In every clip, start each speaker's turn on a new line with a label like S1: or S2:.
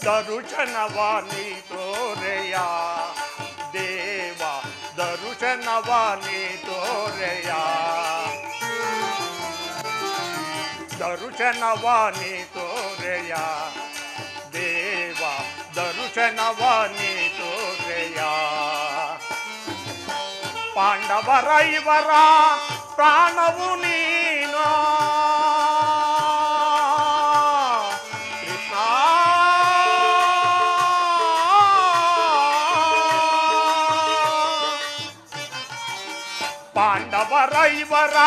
S1: ದರುಶನವಾನಿ ತೋರೆಯ ದೇವ ದರುಶನವಾನಿ ತೋರೆಯ ದರುಶನವಾನಿ ತೋರೆಯ ದೇವ ದರುಶನವಾನಿ ತೋರೆಯ ಪಾಂಡವರ ಇವರ ಪ್ರಾಣವು ನೀನು ಕೃಷ್ಣ ಪಾಂಡವರ ಇವರ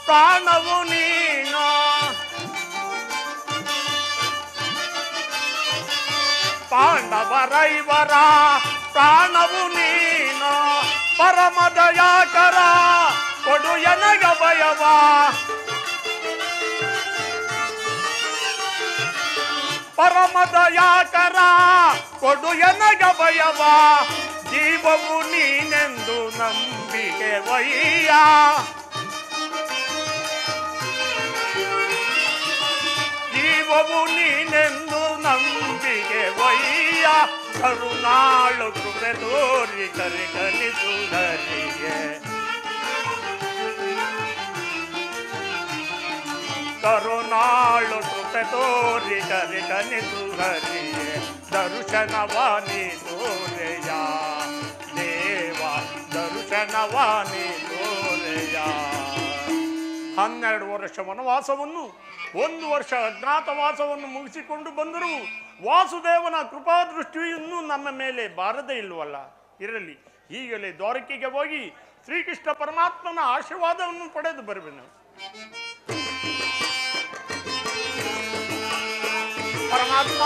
S1: ಪ್ರಾಣವು ನೀನು ಪಾಂಡವರ ಇವರ ಪ್ರಾಣವು ನೀನು ಪರಮದಯಾಕರ ಕೊಡು ಎನಗ ಭಯವ ಪರಮದಯಾಕರ ಕೊಡು ಎನಗ ಭಯವ ಜೀವವು ನೀನೆಂದು ನಂಬಿಕೆ ವಯ್ಯ ಜೀವವು ನೀನೆಂದು ನಂಬಿಕೆ ವಯ್ಯ ಕರುಣಾಳು ಕೃಪೆ ತೋರಿ ಕರಿಕಲಿಸು ಹರಿಗೆ ಕರುಣಾಳು ಕೃಪೆ ತೋರಿ ಕರಿಕಲಿಸು ಹರಿಗೆ ದರುಶನವಾನಿ ತೋರೆಯ ದೇವ ದರುಶನವಾನಿ ತೋರೆಯ 12 ವರ್ಷ ವನವಾಸವನ್ನು 1 ವರ್ಷ ಅಜ್ಞಾತವಾಸವನ್ನು ಮುಗಿಸಿಕೊಂಡು ಬಂದರೂ ವಾಸುದೇವನ ಕೃಪಾದೃಷ್ಟಿಯು ಇನ್ನೂ ನಮ್ಮ ಮೇಲೆ ಬಾರದೇ ಇಲ್ವಲ್ಲ. ಇರಲಿ, ಈಗಲೇ ದ್ವಾರಕೆಗೆ ಹೋಗಿ ಶ್ರೀಕೃಷ್ಣ ಪರಮಾತ್ಮನ ಆಶೀರ್ವಾದವನ್ನು ಪಡೆದು ಬರುವೆನು. ಪರಮಾತ್ಮ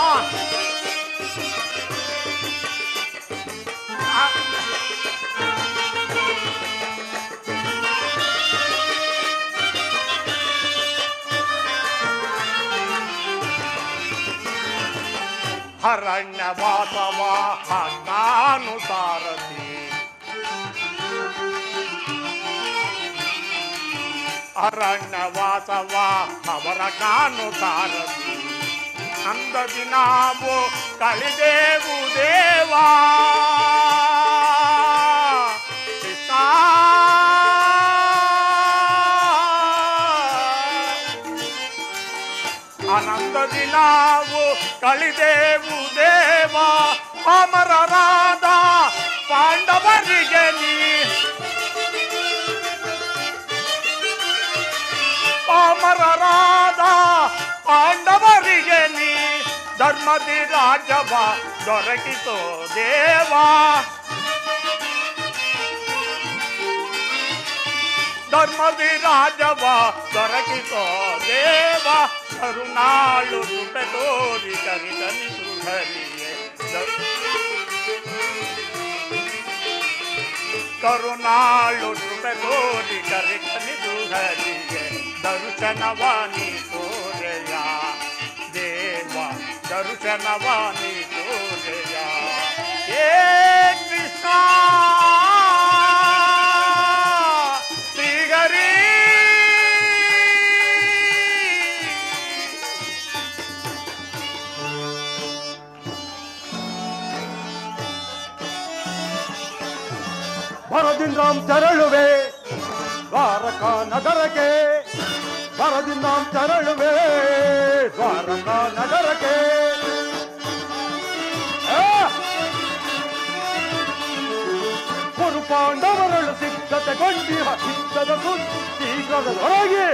S1: ಅರಣ್ಯವಾಸವ ನಾನು ಸಾರಥಿ ಅರಣ್ಯವಾಸವ ಅವರ ನಾನು ಸಾರಥಿ ಅಂದದಿ ನಾವು ಕಳಿದೇವು ದೇವಾ ಕೃಷ್ಣ ಆನಂದದಿ ನಾವು ಕಳಿದೇವು ದೇವ ಅಮರರಾದ ಪಾಂಡವರಿಗೆ ನೀ ಅಮರರಾದ ಪಾಂಡವರಿಗೆ ನೀ ಧರ್ಮದಿ ರಾಜವ ದೊರಕಿತೋ ದೇವಾ ಧರ್ಮದಿ ರಾಜವ ದೊರಕಿತೋ ದೇವ ಕರುಣಾಳು ಕೃಪೆ ತೋರಿ ಕರಿಕಲಿಸು ಹರಿಗೆ ಕರುಣಾಳು ಕೃಪೆ ತೋರಿ ಕರಿಕಲಿಸು ಹರಿಗೆ ದರುಶನವಾನಿ ತೋರೆಯ ದೇವ ದರುಶನವಾನಿ ತೋರೆಯ ಹೇ ಕೃಷ್ಣ ಶ್ರೀಹರಿ
S2: ಭರದಿಂದಾಂ ತೆರಳುವೆ ದ್ವಾರಕಾ ನಗರಕ್ಕೆ ಭರದಿಂದಾಂ ತೆರಳುವೆ ದ್ವಾರಕಾ ನಗರಕ್ಕೆ ಕುರು ಪಾಂಡವರಳು ಸಿದ್ಧತೆಗೊಂಡಿಹ ಯುದ್ಧದ ಶೀಘ್ರದ ಹೊರಗೆ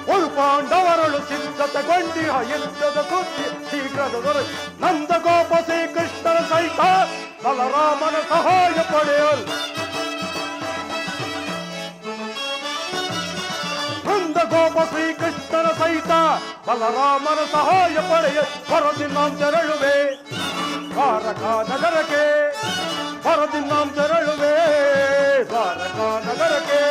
S2: ಕುರು ಪಾಂಡವರಳು ಸಿದ್ಧತೆಗೊಂಡಿಹ ಯುದ್ಧದ ಸುದ್ದಿ ಶೀಘ್ರದ ಹೊರಗೆ ನಂದಗೋಪ ಶ್ರೀಕೃಷ್ಣನ ಸಹಿತ ಬಲರಾಮನ ಸಹಾಯ ಪಡೆಯಲು ನಂದಗೋಪ ಶ್ರೀಕೃಷ್ಣನ ಸಹಿತ ಬಲರಾಮನ ಸಹಾಯ ಪಡೆಯ ಹೊರದಿನಾಂ ತೆರಳುವೆ ದ್ವಾರಕಾ ನಗರಕ್ಕೆ ಹೊರದಿನಾಂ ತೆರಳುವೆ ದ್ವಾರಕಾ ನಗರಕ್ಕೆ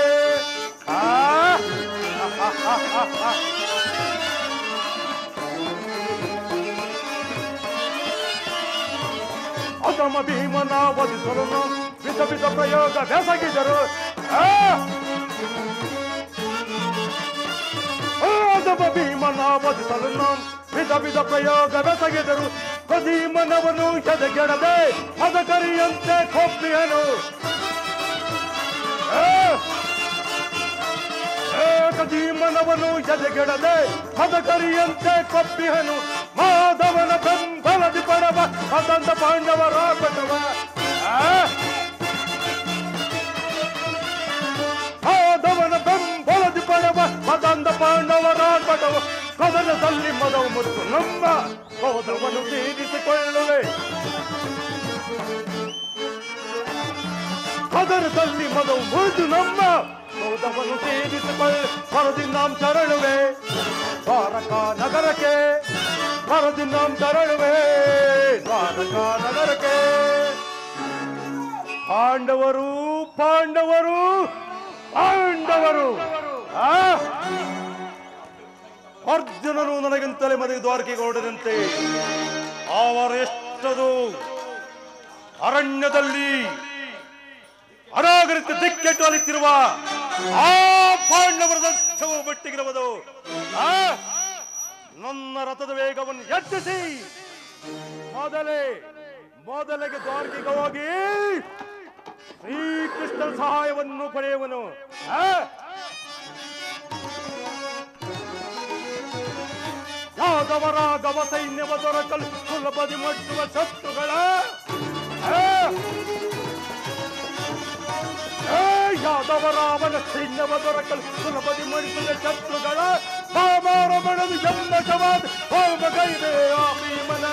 S2: ಅಸಮ ಭೀಮನ ವಧಿಸಲು ವಿಧ ವಿಧ ಪ್ರಯೋಗ ಬೆಸಗಿದರು ಮಾಧವ ಭೀಮನ ವಧಿಸಲು ವಿಧ ವಿಧ ಪ್ರಯೋಗವೆಸಗಿದರು. ಭೀಮನವನು ಎದೆಗೆಡದೆ ಮದಕರಿಯಂತೆ ಕೊಬ್ಬಿಯನು. ಭೀಮನವನು ಎದೆಗೆಡದೆ ಮದಕರಿಯಂತೆ ಕೊಬ್ಬಿಹನು. ಮಾಧವನ ಬೆಂಬಲದಿ ಪಡವ ಅದಂತ ಪಾಂಡವರ ಪಟವ. ಮಾಧವನ ಬೆಂಬಲದಿ ಪಡವ ಅದಂತ ಪಾಂಡವರ ಪಟವ. ಕದನದಲ್ಲಿ ಮದವು ಮುತ್ತು ನಮ್ಮ ಕ್ರೋಧವನ್ನು ತೀರಿಸಿಕೊಳ್ಳುವೆ. ಕದನದಲ್ಲಿ ಮದವು ಮುರಿದು ನಮ್ಮ ಕ್ರೋಧವನ್ನು ತೀರಿಸಿಕೊಳ್ಳ ಬರದಿ ನಾಂ ತೆರಳುವೆ. ದ್ವಾರಕಾ ನಗರಕ್ಕೆ ಬರದಿ ನಾಂ ತೆರಳುವೆ. ದ್ವಾರಕಾ ನಗರಕ್ಕೆ. ಪಾಂಡವರು ಪಾಂಡವರು ಪಾಂಡವರು ಅರ್ಜುನನು ನನಗಿಂತಲೇ ಮದುವೆ ದ್ವಾರಕೆಗೆ ಹೊರಡದಂತೆ ಅವರೆಷ್ಟದು ಅರಣ್ಯದಲ್ಲಿ ಅನಾಗರಿತ ದಿಕ್ಕೆಟ್ಟು ಅಲಿತಿರುವ ಆ ಪಾಂಡವರ ದಕ್ಷವು ಮಟ್ಟಿಗಿರುವುದು. ನನ್ನ ರಥದ ವೇಗವನ್ನು ಹೆಚ್ಚಿಸಿ ಮೊದಲಿಗೆ ದ್ವಾರಕೆಗೆ ಹೋಗಿ ಶ್ರೀಕೃಷ್ಣನ ಸಹಾಯವನ್ನು ಪಡೆಯುವನು. ಯಾದವರಾಗವ ಸೈನ್ಯವ ದೊರಕಲು ಸುಲಭದಿ ಮಟ್ಟುವ ಶತ್ರುಗಳ ಯಾದವರಾವನ ಸೈನ್ಯವ ದೊರಕಲು ಸುಲಭದಿ ಮಡಿಸುವ ಶತ್ರುಗಳ ಬಾಮಾರ ಬಡದು ಜನ್ಮಶವಾದ ಹೋಮಗೈದೆ ಆ ಭೀಮನ.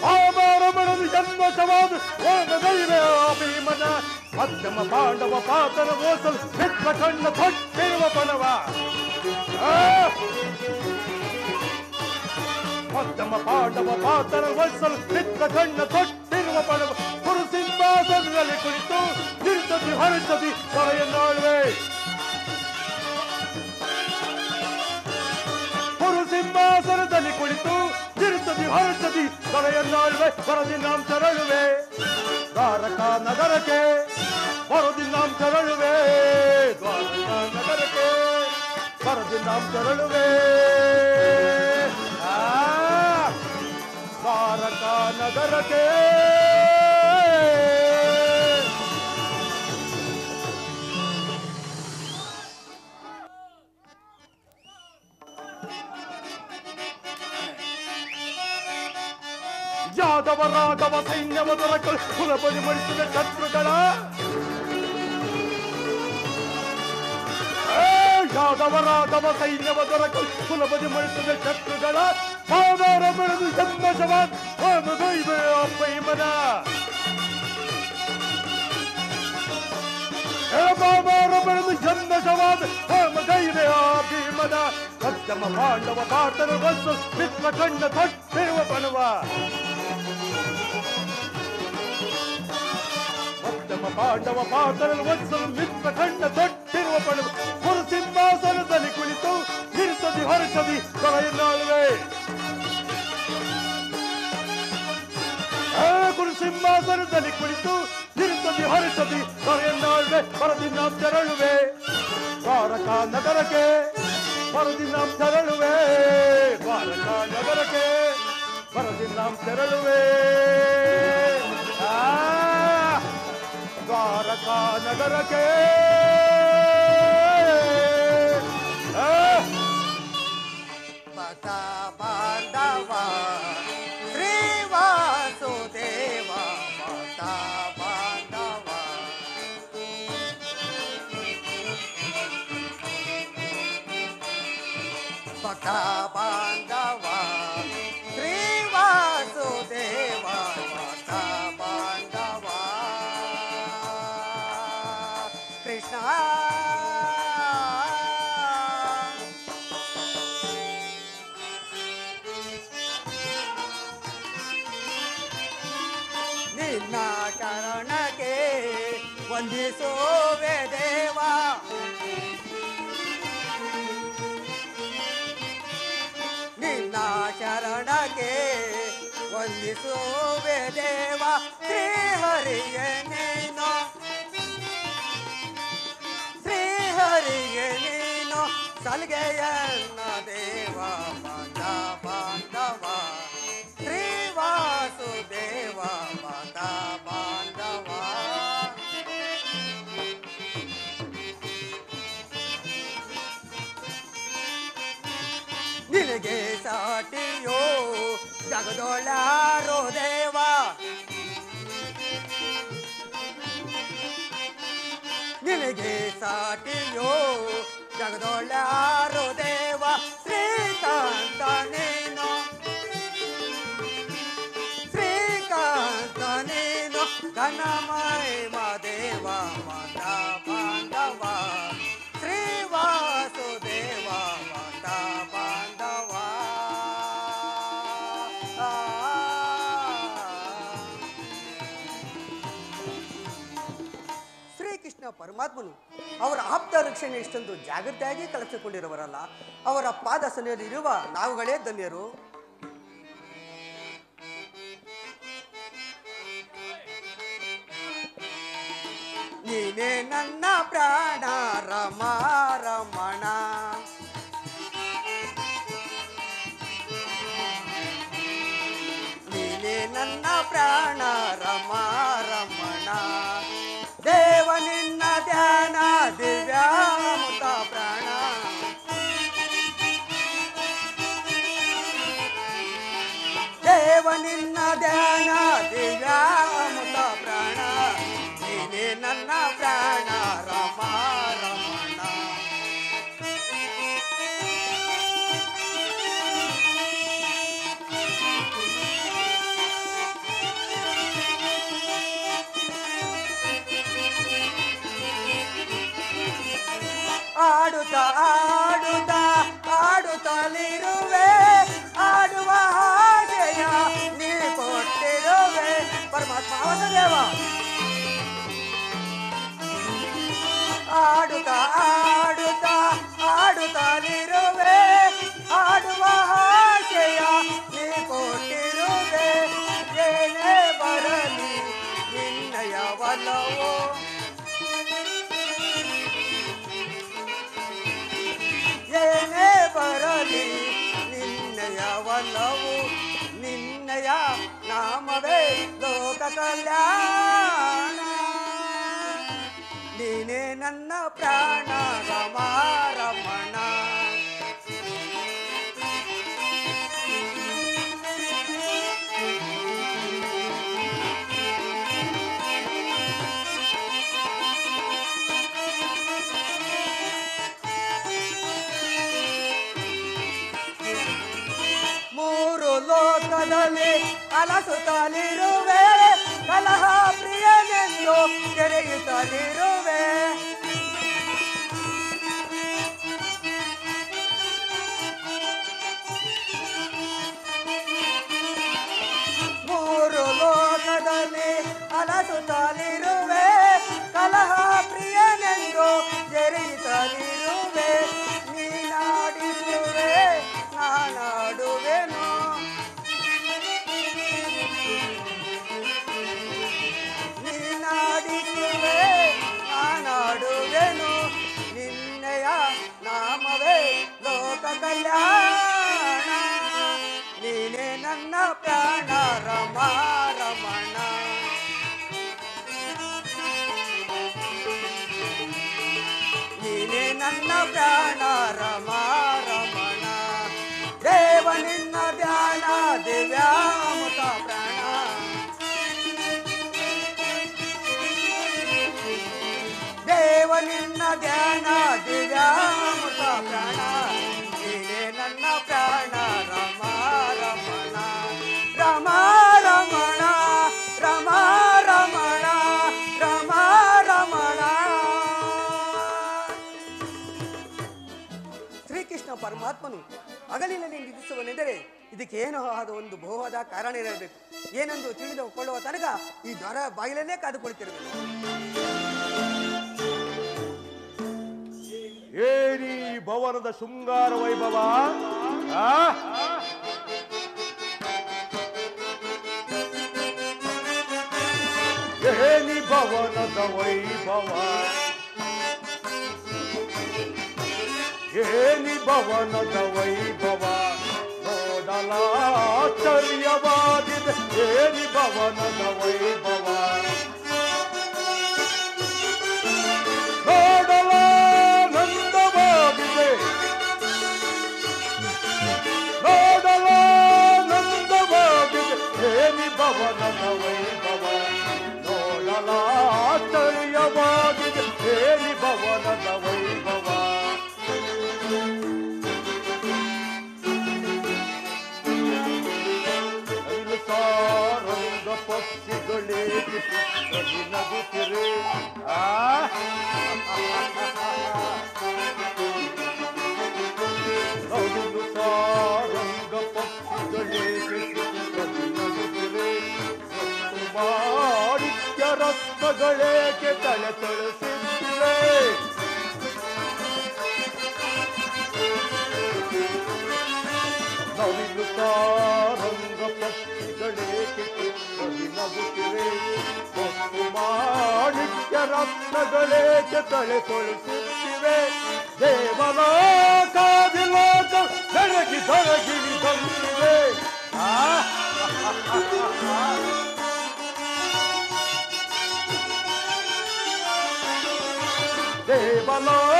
S2: ಬಾಮಾರ ಬಡದು ಜನ್ಮಶವಾದ ಹೋಮಗೈದೆ ಆ ಭೀಮನ. ಮಧ್ಯಮ ಪಾಂಡವ ಪಾತನ ಓಸಲು ಮಿತ್ರ ಕಣ್ಣ ತೊಟ್ಟಿರುವ ಬಣವ. ಮಧ್ಯಮ ಪಾಂಡವ ಪಾತನ ಓಸಲು ಮಿತ್ರ ಕಣ್ಣ ತೊಟ್ಟಿರುವ ಬಣವ. ಕುರುಸಿಂಹಾಸನದಲ್ಲಿ ಕುಳಿತು ತಿರುಚದಿ ಹರಿಸದಿ ಹೊರೆಯನ್ನಾಳುವೆ. ಕುರುಸಿಂಹಾಸನದಲ್ಲಿ ಕುಳಿತು ತಿರುಚದಿ ಹರಿಸದಿ ಹೊರೆಯನ್ನಾಳುವೆ. ಬರದಿ ನಾಂ ತೆರಳುವೆ. ದ್ವಾರಕಾ ನಗರಕ್ಕೆ ಬರದಿ ನಾಂ ತೆರಳುವೆ. ದ್ವಾರಕಾ ನಗರಕ್ಕೆ ಬರದಿ ನಾಂ ತೆರಳುವೆ. ದ್ವಾರಕಾ ನಗರಕ್ಕೆ. ಯಾದವರಾಗವ ಸೈನ್ಯವ ದೊರಕಲು ಸುಲಭದಿ ಮಡಿಸಿದ ಶತ್ರುಗಳ ಯಾದವರಾಗವ ಸೈನ್ಯವ ದೊರಕಲು ಸುಲಭದಿ ಮಡಿಸಿದ ಶತ್ರುಗಳ ಪಾದಾರ ಬೆಳೆದು ಜನ್ಮಶವಾದ ಹೋಮಗೈದೆ ಆ ಭೀಮನ. ಪಾದಾರ ಬೆಳೆದು ಜನ್ಮಶವಾದ ಹೋಮಗೈದೆ ಆ ಭೀಮನ. ಮಧ್ಯಮ ಪಾಂಡವ ಪಾತನ ವಸ್ತು ಮಿತ್ರ ಕಣ್ಣ ತೊಟ್ಟಿರುವ ಬಣವ. ಮಧ್ಯಮ ಪಾಂಡವ ಪಾತನ ವಸ್ತು ಮಿತ್ರ ಕಣ್ಣ ತೊಟ್ಟಿರುವ ಬಣವ. ಕುರುಸಿಂಹಾಸನದಲ್ಲಿ ಕುಳಿತು ನಿರ್ತದಿ ಹೊರಸದಿ ಹೊರೆಯನ್ನಾಳುವೆ. ಕುರುಸಿಂಹಾಸನದಲ್ಲಿ ಕುಳಿತು ನಿರ್ತದಿ ಹೊರಸದಿ ಹೊರೆಯನ್ನಾಳುವೆ. ಬರದಿ ನಾಂ ತೆರಳುವೆ. ದ್ವಾರಕಾ ನಗರಕ್ಕೆ ಬರದಿ ನಾಂ ತೆರಳುವೆ. ದ್ವಾರಕಾ ನಗರಕ್ಕೆ ಬರದಿ ನಾಂ ತೆರಳುವೆ. ದ್ವಾರಕಾ ನಗರಕ್ಕೆ.
S3: ಭಕ್ತ ಬಾಂಧವ ಶ್ರೀವಾಸುದೇವ ಭಕ್ತ ಬಾಂಧವ. ಭಕ್ತ ಬಾಂಧವ ಶ್ರೀವಾಸುದೇವ ಭಕ್ತ ಬಾಂಧವ. ಕೃಷ್ಣ ನಿನ್ನ ಶರಣಕ್ಕೆ ವಂದಿಸುವೆ ದೇವ. ನಿನ್ನ ಶರಣಕ್ಕೆ ವಂದಿಸುವೆ ದೇವ. ಶ್ರೀಹರಿಯ ನೀನು ಶ್ರೀ ಸಲ್ಗೆಯನ್ನ ದೇವ ಬಂದ ಬಾಂಧವ ಶ್ರೀ ವಾಸುದೇವ ಬಂದ ಬಾಂಧವ ನಿನಗೆ ಸಾಟಿಯೋ ಜಗದೊಳಾರೋ ದೇವ ನಿನಗೆ ಸಾಟಿಯೋ ಜಗದೊಳಾರೋ ದೇವ ಶ್ರೀಕಾಂತ ನೀನು ಶ್ರೀಕಾಂತ ನೀನು ಘನಮಹಿಮ ದೇವ ಮಾತ ಬಾಂಧವ ಶ್ರೀ ವಾಸುದೇವ ಮಾತ ಬಾಂಧವ ಶ್ರೀಕೃಷ್ಣ ಪರಮಾತ್ಮನು ಅವರ ಆಪ್ತ ರಕ್ಷಣೆ ಇಷ್ಟೊಂದು ಜಾಗೃತಿಯಾಗಿ ಕಲಿಸಿಕೊಂಡಿರುವರಲ್ಲ, ಅವರ ಪಾದ ಸನ್ನಿಧಿಯಲ್ಲಿ ಇರುವ ನಾವುಗಳೇ ಧನ್ಯರು. ನೀನೇ ನನ್ನ ಪ್ರಾಣ ರಮ ರಮಣ ನೀನೇ ನನ್ನ ಪ್ರಾಣ ರಮ ರಮಣ ದೇವ ನಿನ್ನ ಧ್ಯಾನ ದಿವ್ಯಾಮೃತ ಪ್ರಾಣ ದೇವ ನಿನ್ನ ಧ್ಯಾನ ದಿವ್ಯಾಮೃತ ಪ್ರಾಣ ನೀನೇ ನನ್ನ ಪ್ರಾಣ ರಮ ರಮಣ ಆಡುತ್ತಾ ಆಡುತ್ತಾ ಆಡುತ್ತಲಿರುವೆ ಆಡುವ ಹಾಗೆಯ ನೀ ಕೊಟ್ಟಿರುವೆ ಪರಮಾತ್ಮ ವಾಸುದೇವ ಆಡುತ್ತಾ ಆಡುತ್ತಾ ಆಡುತ್ತಲಿರುವೆ ಆಡುವ ಹಾಗೆಯ ನೀ ಕೊಟ್ಟಿರುವೆ ಏನೇ ಬರಲಿ ನಿನ್ನಯ ಒಲವು ಏನೇ ಬರಲಿ ನಿನ್ನಯ ಒಲವು ನಿನ್ನಯ ನಾಮವೇ ಲೋಕ ಕಲ್ಯಾಣ ನೀನೇ ನನ್ನ ಪ್ರಾಣ ರಮ ರಮಣ ಮೂರು ಲೋಕದಲ್ಲಿ ಅಲಸುತ್ತಲಿರುವೆ ಕಲಹ ಪ್ರಿಯನೆಂದು ತೆರೆಯುತ್ತಲಿರುವೆ ಮೂರು ಲೋಕದಲ್ಲಿ ಅಲಸುತ್ತಲಿರುವೆ ಕಲಹ ಪ್ರಿಯನೆಂದು ತೆರೆಯುತ್ತಲಿರುವೆ ನೀನಾಡಿಸುವೆ ನಾನಾಡುವೆನು ನೀನಾಡಿಸುವೆ ನಾನಾಡುವೆನು ನಿನ್ನಯ ನಾಮವೇ ಲೋಕ ಕಲ್ಯಾಣ ನೀನೇ ನನ್ನ ಪ್ರಾಣ ರಮ ರಮಣ ನೀನೇ ನನ್ನ ಪ್ರಾಣ ರಮ ರಮಣ ದೇವ ನಿನ್ನ ಧ್ಯಾನ ದಿವ್ಯಾಮೃತ ಪ್ರಾಣ ದೇವ ನಿನ್ನ ಧ್ಯಾನ ದಿವ್ಯಾಮೃತ ಪ್ರಾಣ ನೀನೇ ನನ್ನ ಪ್ರಾಣ ರಮ ರಮಣ ರಮ ರಮಣ ರಮ ರಮಣ ರಮ ರಮಣ ಶ್ರೀಕೃಷ್ಣ ಪರಮಾತ್ಮನು ಹಗಲಿನಲ್ಲಿ ನಿಧಿಸುವನೆಂದರೆ ಇದಕ್ಕೆ ಏನೋ ಆದ ಒಂದು ಬಹುವಾದ ಕಾರಣ ಇರಬೇಕು. ಏನೆಂದು ತಿಳಿದುಕೊಳ್ಳುವ ತನಕ ಈ ದ್ವಾರ ಬಾಗಿಲಲ್ಲೇ ಕಾದುಕೊಳ್ತಿರಬೇಕು.
S2: ಏನಿ ಭವನದ ಶೃಂಗಾರ ವೈಭವ ಏನಿ ಭವನದ ವೈಭವ ಏನಿ ಭವನದ ವೈಭವ ನೋಡಲಾಶ್ಚರ್ಯವಾಗಿದೆ ಏನಿ ಭವನದ ವೈಭವ ನೋಡಲಾನಂದವಾಗಿದೆ ನೋಡಲಾನಂದವಾಗಿದೆ ಏನಿ ಭವನದ ವೈಭವ ನೋಡಲಾಶ್ಚರ್ಯವಾಗಿದೆ ಏನಿ ಭವನದ ವೈಭವ ಸಾರಂಗ ಪಕ್ಷಿಗಳೇ ನಗುತ್ತಿರೆ ನವಿಲು ಸಾರಂಗ ಪಕ್ಷಿಗಳೇ ನಗುತ್ತಿರೆ ಮಾಣಿಕ್ಯ ರತ್ನಗಳೇಕೆ ತಲೆ ತಳಿಸಿವೆ ನವಿಲು ಸಾರಂಗ ಪಕ್ಷಿಗಳೇಕೆ ನಗುತ್ತಿವೆ ಮತ್ತು ಮಾಣಿಕ್ಯ ರತ್ನಗಳೇಕೆ ತಲೆ ತೊಳಿಸುತ್ತಿವೆ ದೇವಲೋಕಾದಿಲೋಕ ಬೆಳಗಿ ಬೆಳಗಿಲಿ ಬಂದಿವೆ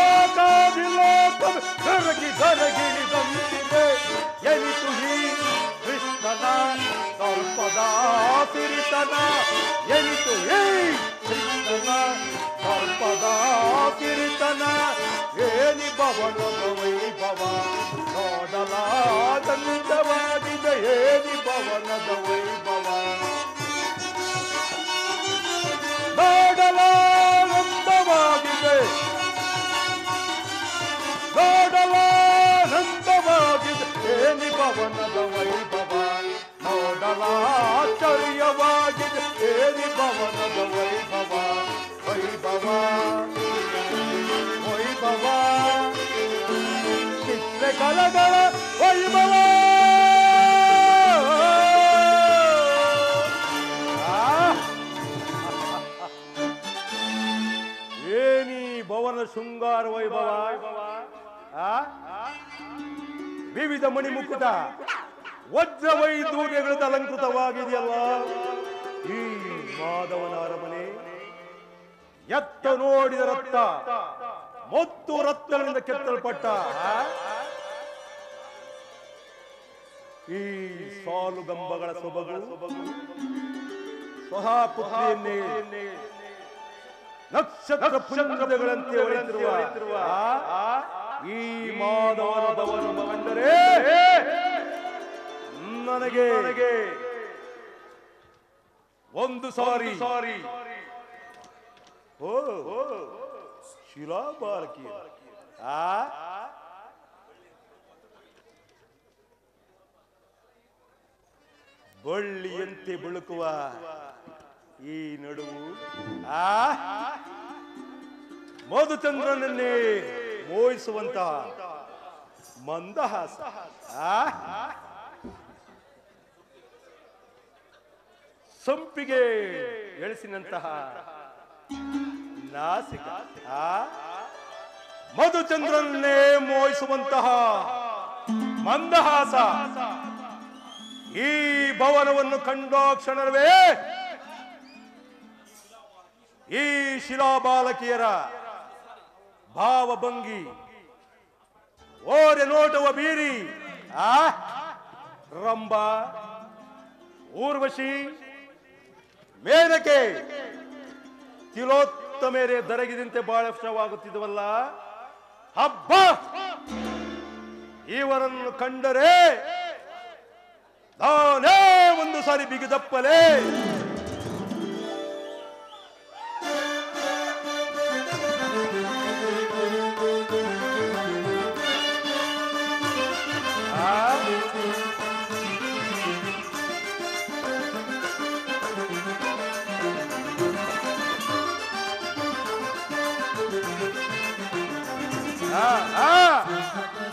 S2: ದೇವಲೋಕಾದಿಲೋಕ ಬೆಳಗಿ ಬೆಳಗಿಲಿ ಬಂದಿವೆ ಎನಿತು ಹೀ ಕೃಷ್ಣನ ಸರ್ಪದ ಸಿರಿತನ ಎನಿತು ಹೀ ಕೃಷ್ಣನ ಸರ್ಪದ ಸಿರಿತನ ಏನಿ ಭವನದ ವೈಭವ ನೋಡಲಾನಂದವಾಗಿದೆ ಏನಿ ಭವನದ ವೈಭವ ನೋಡಲಾನಂದವಾಗಿದೆ ನೋಡಲಾನಂದವಾಗಿದೆ ಏನಿ ಭವನದ ವೈಭವ ನೋಡಲಾಶ್ಚರ್ಯವಾಗಿದೆ ಏನಿ ಭವನದ ವೈಭವ ವೈಭವ ವೈಭವ ಚಿತ್ರಕಲೆಗಳ ವೈಭವ ಏನಿ ಭವನ ಶೃಂಗಾರ ವೈಭವ ವಿವಿಧ ಮಣಿಮುಕುಟ ವಜ್ರ ವೈದೂರ್ಯಗಳಿಂದ ಅಲಂಕೃತವಾಗಿದೆಯಲ್ಲ ಈ ಮಾಧವನ ಅರಮನೆ ಎತ್ತ ನೋಡಿದ ರಕ್ತ ಮತ್ತು ರತ್ನಗಳಿಂದ ಕೆತ್ತಲ್ಪಟ್ಟ ಈ ಸಾಲುಗಂಬಗಳ ಸೊಬಗು ಸ್ವಹ ಪುತ್ರಿಯನ್ನೇ ನಕ್ಷತ್ರ ಪುಂಜಗಳಂತೆ ಹೊಳೆದಿರುವ ಈ ಮಾಧವನ ಭವನ ಕಂಡರೆ ನನಗೆ ಒಂದು ಸಾರಿ ಓ ಶಿಲಾಬಾಲಕಿ ಬಳ್ಳಿಯಂತೆ ಬೆಳಕುವ ಈ ನಡುವು ಮಧುಚಂದ್ರನನ್ನೇ ಮೋಹಿಸುವಂತ ಮಂದಹಾಸ ಸಂಪಿಗೆ ಎಳಿಸಿನಂತಹ ನಾಸಿಕ ಮಧುಚಂದ್ರನ್ನೇ ಮೋಹಿಸುವಂತಹ ಮಂದಹಾಸ ಈ ಭವನವನ್ನು ಕಂಡಾಕ್ಷಣವೇ ಈ ಶಿಲಾಬಾಲಕಿಯರ ಭಾವಭಂಗಿ ಓರೆ ನೋಟವ ಬೀರಿ ರಂಭ ಊರ್ವಶಿ ಮೇನಕೆ ತಿಲೋತ್ತಮೇರೆ ದರಗಿದಂತೆ ಬಾಳಷ್ಟವಾಗುತ್ತಿದ್ದವಲ್ಲ ಹಬ್ಬ ಇವರನ್ನು ಕಂಡರೆ ನಾನೇ ಒಂದು ಸಾರಿ ಬಿಗಿದಪ್ಪಲೇ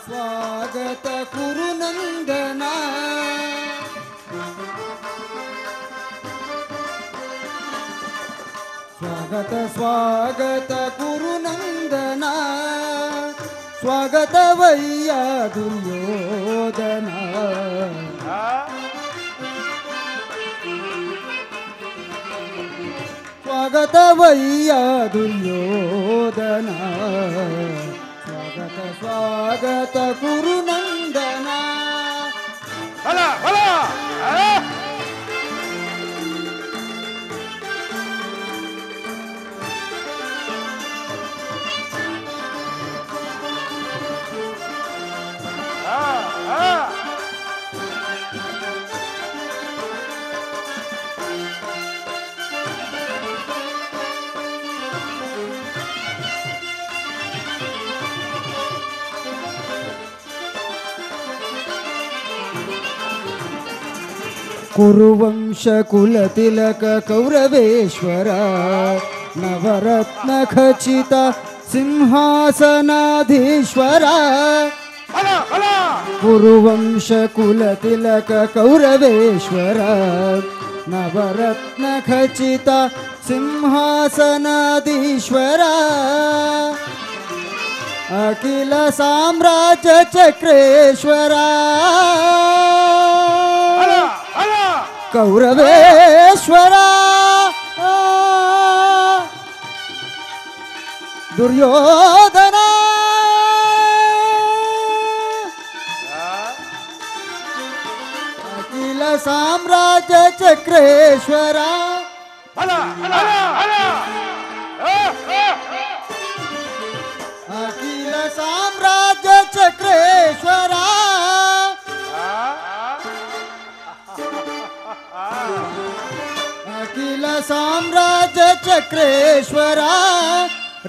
S4: स्वागत कुरु नंदना स्वागत स्वागत कुरु नंदना ಸ್ವಾಗತವಯ್ಯ ದುರ್ಯೋಧನ ಸ್ವಾಗತವಯ್ಯ ದುರ್ಯೋಧನ ಸ್ವಾಗತ ಸ್ವಾಗತ ಕುರುನಂದನ
S2: ಬಲ ಬಲ
S4: ಕುರುವಂಶ ಕುಲತಿಲಕ ಕೌರವೇಶ್ವರ ನವರತ್ನ ಖಚಿತ ಸಿಂಹಾಸನಾಧೀಶ್ವರ ಕುರುವಂಶ ಕುಲತಿಲಕ ಕೌರವೇಶ್ವರ ನವರತ್ನ ಖಚಿತ ಸಿಂಹಾಸನಾಧೀಶ್ವರ ಅಖಿಲ ಸಾಮ್ರಾಜ್ಯ ಚಕ್ರೇಶ್ವರ ಕೌರವೇಶ್ವರ ದುರ್ಯೋಧನ ಅಖಿಲ ಸಾಮ್ರಾಜ್ಯ ಚಕ್ರೇಶ್ವರ ಅಖಿಲ ಸಾಮ್ರಾಜ್ಯ ಚಕ್ರೇಶ್ವರ ಅಖಿಲ ಸಾಮ್ರಾಜ್ಯ ಚಕ್ರೇಶ್ವರ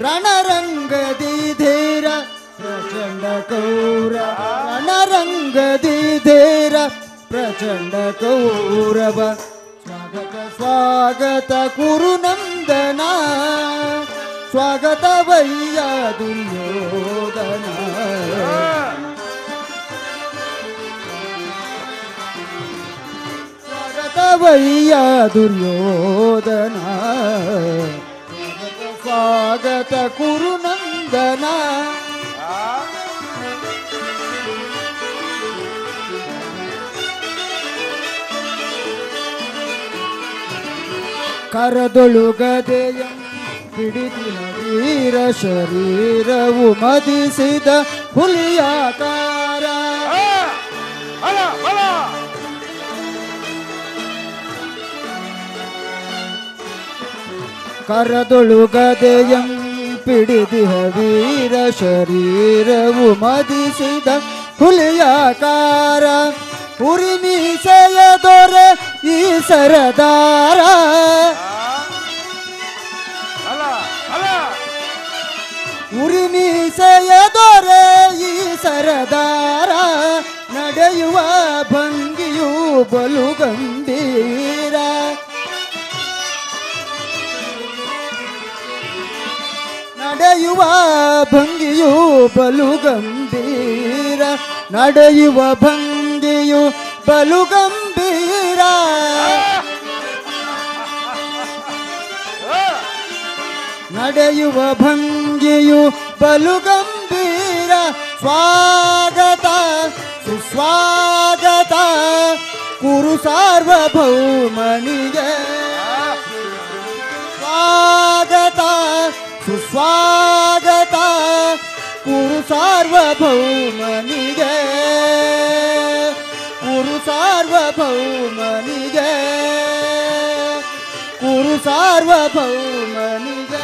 S4: ರಣರಂಗದಿ ಧೀರ ಪ್ರಚಂಡ ಕೌರವ ರಣರಂಗದಿ ಧೀರ ಪ್ರಚಂಡ ಕೌರವ ಸ್ವಾಗತ ಸ್ವಾಗತ ಕುರುನಂದನ ಸ್ವಾಗತವಯ್ಯ ದುರ್ಯೋಧನ ಸ್ವಾಗತವಯ್ಯ ದುರ್ಯೋಧನ ಸ್ವಾಗತ ಕುರುನಂದನ ಕರದೊಳು ಗದೆಯ ಹಿಡಿದಿನ ವೀರ ಶರೀರವು ಮದಿಸಿದ ಹುಲಿಯಾಕಾರ ಕರದೊಳು ಗದೆಯಂ ಪಿಡಿದಿಹ ವೀರ ಶರೀರವು ಮದಿಸಿದ ಹುಲಿಯಾಕಾರ ಉರಿಮೀಸೆಯ ದೊರೆ ಈ ಸರದಾರ ಉರಿಮೀಸೆಯ ದೊರೆ ಈ ಸರದಾರ ನಡೆಯುವ ಭಂಗಿಯು ಬಲು ಗಂಭೀರ ನಡೆಯುವ ಭಂಗಿಯು ಬಲು ಗಂಭೀರ ನಡೆಯುವ ಭಂಗಿಯು ಬಲು ಗಂಭೀರ ನಡೆಯುವ ಭಂಗಿಯು ಬಲು ಗಂಭೀರ ಸ್ವಾಗತ ಸುಸ್ವಾಗತ ಕುರು ಸಾರ್ವಭೌಮನಿಗೆ ಸ್ವಾಗತ ಸುಸ್ವಾಗತ ಕುರು ಸಾರ್ವಭೌಮನಿಗೆ ಕುರು ಸಾರ್ವಭೌಮನಿಗೆ ಕುರು ಸಾರ್ವಭೌಮನಿಗೆ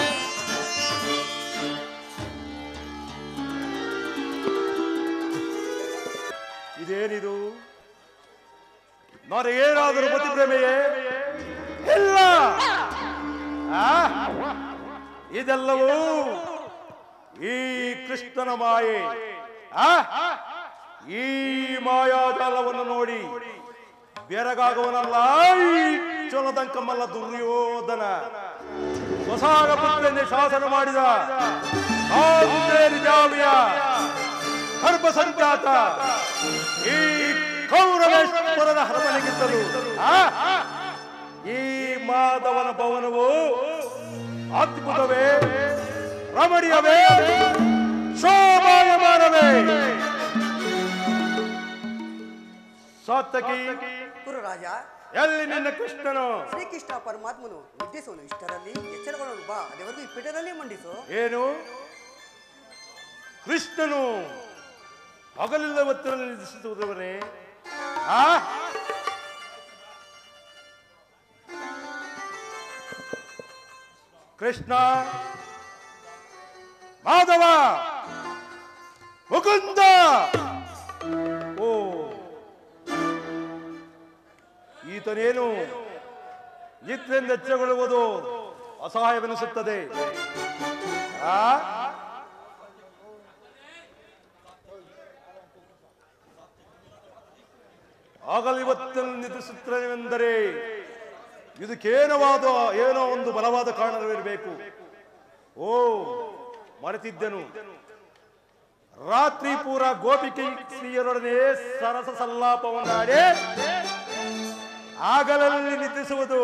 S2: ಇದೇನಿದು ನನಗೇನಾದರೂ ಪತಿ ಪ್ರೇಮೆಯೇ ಇಲ್ಲ ಇದೆಲ್ಲವೂ ಈ ಕೃಷ್ಣನ ಮಾಯೆ ಈ ಮಾಯಾಜಾಲವನ್ನು ನೋಡಿ ಬೆರಗಾಗುವನಲ್ಲ ಚೊಲದಂಕಮಲ್ಲ ದುರ್ಯೋಧನ ಹೊಸಾಗ ಪುತ್ರನೇ ಶಾಸನ ಮಾಡಿದ ಜಾವಿಯ ಗರ್ಭ ಸಂಜಾತ ಈ ಕೌರವೇಶ್ವರನ ಹರಮನೆಗಿದ್ದರು ಈ ಮಾಧವನ ಭವನವು ಅದ್ಭುತವೇ ರಮಣೀಯವೇ ಶೋಭಾಯಮಾನ ಸಾತಕಿ,
S3: ಗುರುರಾಜ,
S2: ಎಲ್ಲಿ ನಿನ್ನ ಕೃಷ್ಣನು?
S3: ಶ್ರೀಕೃಷ್ಣ ಪರಮಾತ್ಮನು ನಿದ್ರಿಸುವನು. ಇಷ್ಟರಲ್ಲಿ ಎಚ್ಚರಗಳನ್ನು ಬಾ, ಅದೇವರೆಗೂ ಈ ಪೀಠದಲ್ಲಿ ಮಂಡಿಸು.
S2: ಏನು ಕೃಷ್ಣನು ಹಗಲಿಲ್ಲ ಹೊತ್ತಿನಲ್ಲಿ ನಿಲ್ಲಿಸುವುದವನೇ? ಕೃಷ್ಣ, ಮಾಧವ, ಮುಕುಂದ, ಓ ಈತನೇನು ನಿದ್ರೆಯಿಂದ ಎಚ್ಚರಗೊಳ್ಳುವುದು ಅಸಹಾಯವೆನಿಸುತ್ತದೆ. ಆಗಲಿವತ್ತನ್ನು ನಿದ್ರಿಸುತ್ತೇನೆಂದರೆ ಇದಕ್ಕೇನವಾದ ಏನೋ ಒಂದು ಬಲವಾದ ಕಾರಣವಿರಬೇಕು. ಓ ಮರೆತಿದ್ದೆನು, ರಾತ್ರಿ ಪೂರ ಗೋಪಿಕೆ ಸ್ತ್ರೀಯರೊಡನೆ ಸರಸ ಸಲ್ಲಾಪವನ್ನಾಡಿ ಆಗಲಲ್ಲಿ ನಿದ್ರಿಸುವುದು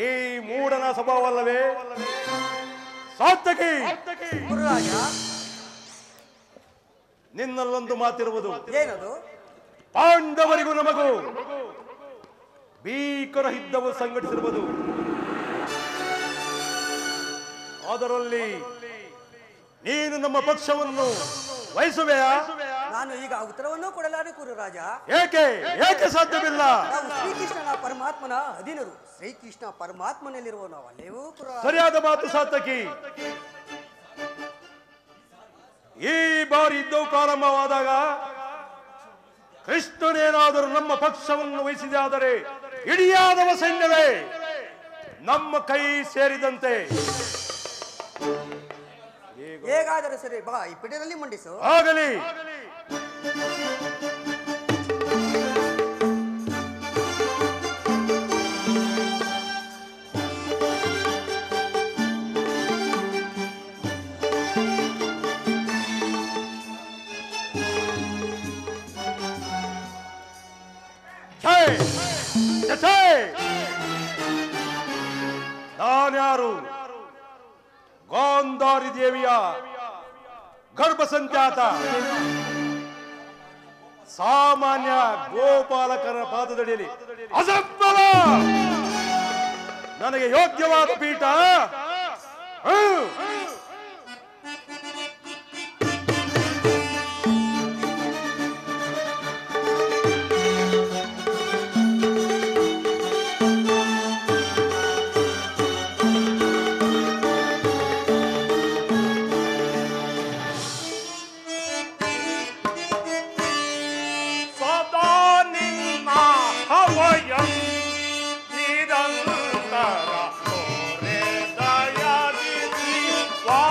S2: ಈ ಮೂಢನ ಸ್ವಭಾವವಲ್ಲವೇ? ಸಾತ್ಯಕಿ,
S3: ಗುರುರಾಜ,
S2: ನಿನ್ನಲ್ಲೊಂದು ಮಾತಿರುವುದು.
S3: ಏನದು?
S2: ಪಾಂಡವರಿಗೂ ನಮಗೂ ಭೀಕರ ಯುದ್ಧವು ಸಂಘಟಿಸಿರುವುದು. ಅದರಲ್ಲಿ ನೀನು ನಮ್ಮ ಪಕ್ಷವನ್ನು ವಹಿಸುವೆಯಾ?
S3: ನಾನು ಈಗ ಉತ್ತರವನ್ನು ಕೊಡಲಾರೆ ಗುರುರಾಜ.
S2: ಏಕೆ ಏಕೆ ಸಾಧ್ಯವಿಲ್ಲ?
S3: ನಾವು ಶ್ರೀಕೃಷ್ಣನ ಪರಮಾತ್ಮನ ಅಧೀನರು. ಶ್ರೀಕೃಷ್ಣ ಪರಮಾತ್ಮನಲ್ಲಿರುವ ನಾವು ಅಲ್ಲೇವೂ ಗುರುರಾಜ.
S2: ಸರಿಯಾದ ಮಾತು ಸಾತಕಿ. ಈ ಬಾರಿ ಯುದ್ಧವು ಪ್ರಾರಂಭವಾದಾಗ ಕೃಷ್ಣನೇನಾದರೂ ನಮ್ಮ ಪಕ್ಷವನ್ನು ವಹಿಸಿದೆ ಆದರೆ ಇಡಿಯಾದವ ಸೈನ್ಯವೇ ನಮ್ಮ ಕೈ ಸೇರಿದಂತೆ.
S3: ಹೇಗಾದರೂ ಸರಿ, ಬಾ, ಈ ಪೀಠದಲ್ಲಿ ಮಂಡಿಸು.
S2: ಆಗಲಿ. ನಾನ್ಯಾರು? ಗಾಂಧಾರಿ ದೇವಿಯ ಗರ್ಭ ಸಂಜಾತ ಸಾಮಾನ್ಯ ಗೋಪಾಲಕರ ಪಾದದಡಿಯಲ್ಲಿ ಅಸಂಭವ. ನನಗೆ ಯೋಗ್ಯವಾದ ಪೀಠ
S1: ವಾ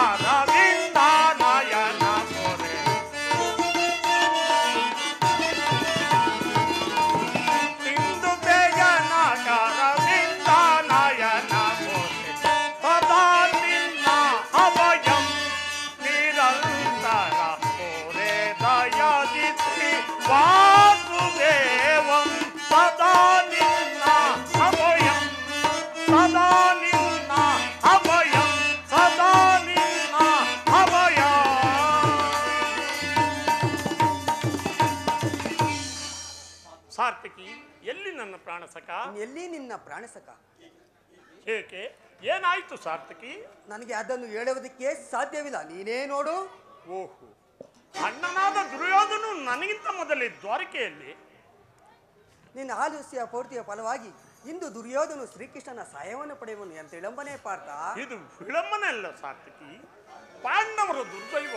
S1: ಅರವಿಂದ ನಯನ ಪೊರೆ ಸಿಂಧು ಬೇಯನ ಅರವಿಂದ ನಯನ ಪೊರೆ ಸದಾ ನಿನ್ನ ಅಭಯಂ ನಿರಂತರ ಪೊರೆ ದಯದಿತ್ತಿ ವಾಸುದೇವಂ ಸದಾ ನಿನ್ನ ಅಭಯಂ ಸದಾ ನಿನ್ನ ಅಭಯಂ ಸದಾ ನಿನ್ನ ಅಭಯ. ಸಾರ್ಥಕಿ, ಎಲ್ಲಿ ನನ್ನ ಪ್ರಾಣಸಖ?
S3: ಎಲ್ಲಿ ನಿನ್ನ ಪ್ರಾಣಸಖ?
S1: ಏಕೆ, ಏನಾಯ್ತು ಸಾರ್ಥಕಿ?
S3: ನನಗೆ ಅದನ್ನು ಹೇಳುವುದಕ್ಕೆ ಸಾಧ್ಯವಿಲ್ಲ, ನೀನೇ ನೋಡು.
S1: ಓಹೋ, ಅಣ್ಣನಾದ ದುರ್ಯೋಧನು ನನಗಿಂತ ಮೊದಲೇ ದ್ವಾರಕೆಯಲ್ಲಿ.
S3: ನಿನ್ನ ಆಲಸ್ಯ ಪೂರ್ತಿಯ ಫಲವಾಗಿ ಇಂದು ದುರ್ಯೋಧನು ಶ್ರೀಕೃಷ್ಣನ ಸಹಾಯವನ್ನು ಪಡೆಯುವನು ಅಂತ ವಿಳಂಬನೆ ಪಾರ್ಥ.
S1: ಇದು ವಿಳಂಬನೆ ಅಲ್ಲ ಸಾರ್ಥಕಿ, ಪಾಂಡವರ ದುರ್ದೈವ.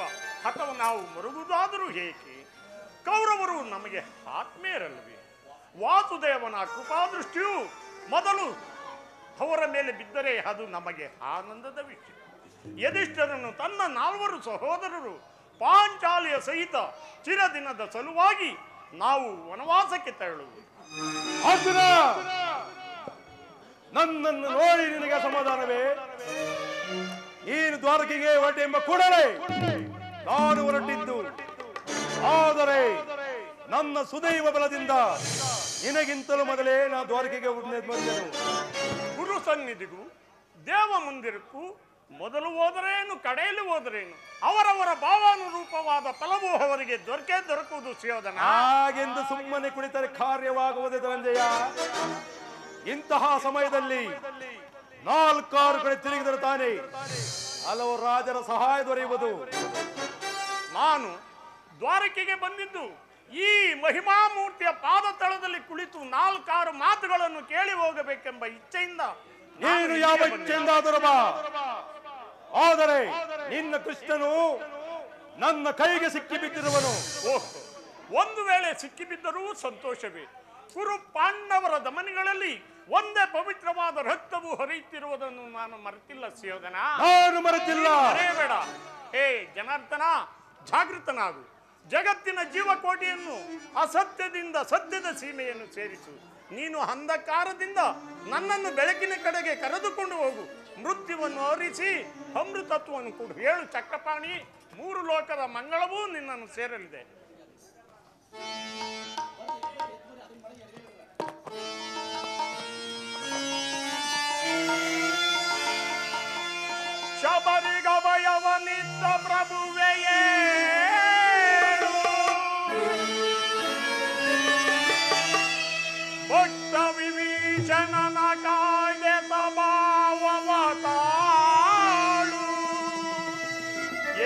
S1: ಅಥವಾ ನಾವು ಮರುಗುವುದಾದರೂ ಏಕೆ? ಕೌರವರು ನಮಗೆ ಆತ್ಮೀಯರಲ್ಲವೇ? ವಾಸುದೇವನ ಕೃಪಾದೃಷ್ಟಿಯು ಮೊದಲು ಅವರ ಮೇಲೆ ಬಿದ್ದರೆ ಅದು ನಮಗೆ ಆನಂದದ ವಿಷಯ. ಯಧಿಷ್ಠರನು ತನ್ನ 4 ಸಹೋದರರು ಪಾಂಚಾಲಿಯ ಸಹಿತ ಚಿರದಿನದ ಸಲುವಾಗಿ ನಾವು ವನವಾಸಕ್ಕೆ ತೆರಳುವುದು.
S2: ಅರ್ಜುನ, ನನ್ನನ್ನು ನೋಡಿ ನಿನಗೆ ಸಮಾಧಾನವೇ? ನೀನು ದ್ವಾರಕೆಗೆ ಹೊರಟೆಂಬ ಕೂಡಲೇ ನಾನು ಹೊರಟಿದ್ದು. ಆದರೆ ನನ್ನ ಸುದೈವ ಬಲದಿಂದ ನಿನಗಿಂತಲೂ ಮೊದಲೇ ನಾನು ದ್ವಾರಕೆಗೆ ಬಂದೆನು.
S1: ಗುರು ಸನ್ನಿಧಿಗೂ ದೇವ ಮಂದಿರಕ್ಕೂ ಮೊದಲು ಹೋದರೇನು ಕಡೆಯಲ್ಲಿ ಹೋದರೇನು, ಅವರವರ ಭಾವಾನುರೂಪವಾದ ಫಲವು ಅವರಿಗೆ ದೊರಕುವುದು ಸುಯೋಧನ.
S2: ಹಾಗೆಂದು ಸುಮ್ಮನೆ ಕುಳಿತರೆ ಕಾರ್ಯವಾಗುವುದೇ ಧನಂಜಯ. ಇಂತಹ ಸಮಯದಲ್ಲಿ 4 ಕಡೆ ತಿರುಗಿದರೆ ತಾನೇ ಹಲವು ರಾಜರ ಸಹಾಯ ದೊರೆಯುವುದು.
S1: ನಾನು ದ್ವಾರಕೆಗೆ ಬಂದಿದ್ದು ಈ ಮಹಿಮಾಮೂರ್ತಿಯ ಪಾದ ತಳದಲ್ಲಿ ಕುಳಿತು 4 ಮಾತುಗಳನ್ನು ಕೇಳಿ ಹೋಗಬೇಕೆಂಬ ಇಚ್ಛೆಯಿಂದ.
S2: ನೀನು ಯಾವ ಇಚ್ಛೆಯಿಂದಾದರೂ ಬಾ, ಆದರೆ ನಿನ್ನ ಕೃಷ್ಣನು ನನ್ನ ಕೈಗೆ ಸಿಕ್ಕಿಬಿದ್ದಿರುವನು.
S1: ಓಹ್, ಒಂದು ವೇಳೆ ಸಿಕ್ಕಿಬಿದ್ದರೂ ಸಂತೋಷವೇ. ಕುರು ಪಾಂಡವರ ದಮನಿಗಳಲ್ಲಿ ಒಂದೇ ಪವಿತ್ರವಾದ ರಕ್ತವು ಹರಿಯುತ್ತಿರುವುದನ್ನು ನಾನು ಮರೆತಿಲ್ಲ ಸುಯೋಧನ.
S2: ನಾನು ಮರೆತಿಲ್ಲ.
S1: ಮರೆಯಬೇಡ. ಹೇ ಜನಾರ್ದನ, ಜಾಗೃತನಾಗು. ಜಗತ್ತಿನ ಜೀವಕೋಟಿಯನ್ನು ಅಸತ್ಯದಿಂದ ಸತ್ಯದ ಸೀಮೆಯನ್ನು ಸೇರಿಸು. ನೀನು ಅಂಧಕಾರದಿಂದ ನನ್ನನ್ನು ಬೆಳಕಿನ ಕಡೆಗೆ ಕರೆದುಕೊಂಡು ಹೋಗು. ಮೃತ್ಯುವನ್ನು ಅರಿಸಿ ಅಮೃತತ್ವವನ್ನು ಕೊಡು. 7 ಚಕ್ರಪಾಣಿ 3 ಲೋಕದ ಮಂಗಳವೂ ನಿನ್ನನ್ನು ಸೇರಲಿದೆ. ಶಬರಿಗಭಯವನಿದ್ದ ಪ್ರಭುವೆಯೇ, ಭಕ್ತ ವಿಭೀಷಣನ ಕಾಯ್ದೆ ಸ್ವಭಾವವತಾಳು.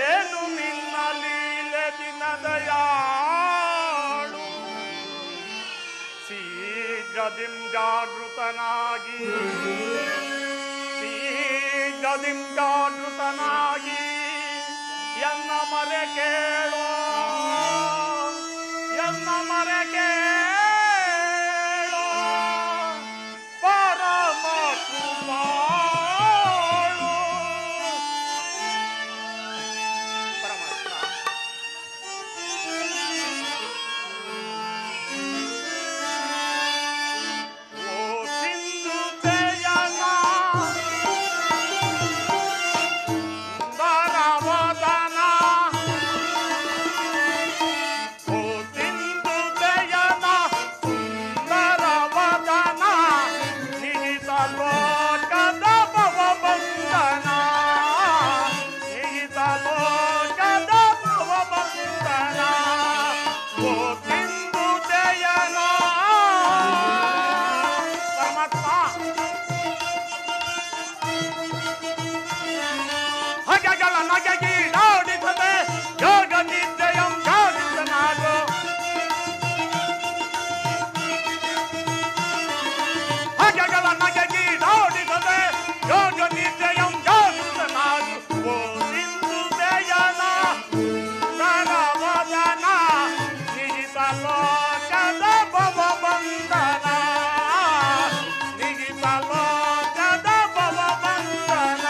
S1: ಏನು ನಿನ್ನ ಲೀಲೆ ದಿನದಯಾಳು. ಶೀಘ್ರದಿಂ ಜಾಗೃತನಾಗಿ ಎನ್ನ ಮರೆ ಕೇಳೋ, ಎನ್ನ ಮರೆ ಕೇಳೋ ಪರಮ ಕೃಪಾಳು. ಪರಮಾತ್ಮ, ಓ ಸಿಂಧು ಜಯನ ಧನವದನ, ಓ ಸಿಂಧು ಜಯನ ಸುಂದರವದನ, ನಿಹಿತ ಲೋಕದ ಭವಬಂಧನ, ನಿಹಿತ ಲೋಕದ ಭವಬಂಧನ, ಓ ಸಿಂಧು ಜಯನ. ಪರಮಾತ್ಮ, ಹಗೆಗಳ ನಗೆಗೀಡಾಡಿಸದೆ ಯೋಗ ನಿದ್ರೆಯಂ ಜಾಗೃತನಾಗೋ. ಹಗೆಗಳ ನಗೆಗೀಡಾಡಿಸದೆ ಯೋಗ ನಿದ್ರೆಯಂ ಜಾಗೃತನಾಗು. ಓ ಸಿಂಧು ಜಯನ ಧನವದನ, ನಿಹಿತ ಲೋಕದ ಭವಬಂಧನ, ನಿಹಿತ ಲೋಕದ ಭವಬಂಧನ.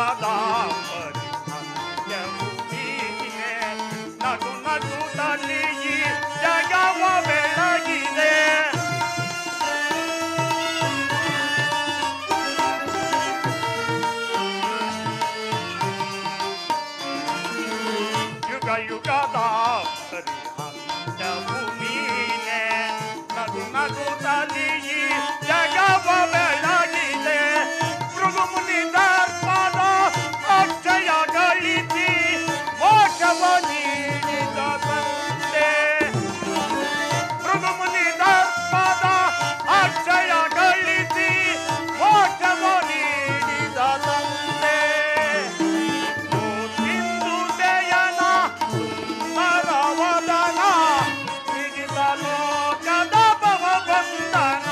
S1: ಯುಗದ ಪರಿಹಾರ್ಯವು ನೀನೆ. ನಗು ನಗುತ್ತಲಿ ಈ ಜಗವ ಬೆಳಗಿದೆ. ಯುಗ ಯುಗದ ಪರಿಹಾರ್ಯವು ನೀನೆ. ನಗು ನಗುತ್ತಲಿ ಈ ಜಗವ ಬೆಳಗಿದೆ. ಭೃಗುಮುನಿ ದರ್ಪದ ಅಕ್ಷಯ ಗಳಿಸಿ ಮೋಕ್ಷವ ನೀಡಿದ ತಂದೆ. ಭೃಗುಮುನಿ ದರ್ಪದ ಅಕ್ಷಯ ಗಳಿಸಿ ಮೋಕ್ಷವ ನೀಡಿದ ತಂದೆ. ಸಿಂಧು ದಯನ ಸುಂದರವದನ ನಿಗಿತ ಲೋಕದ ಭವ ಬಂಧನ.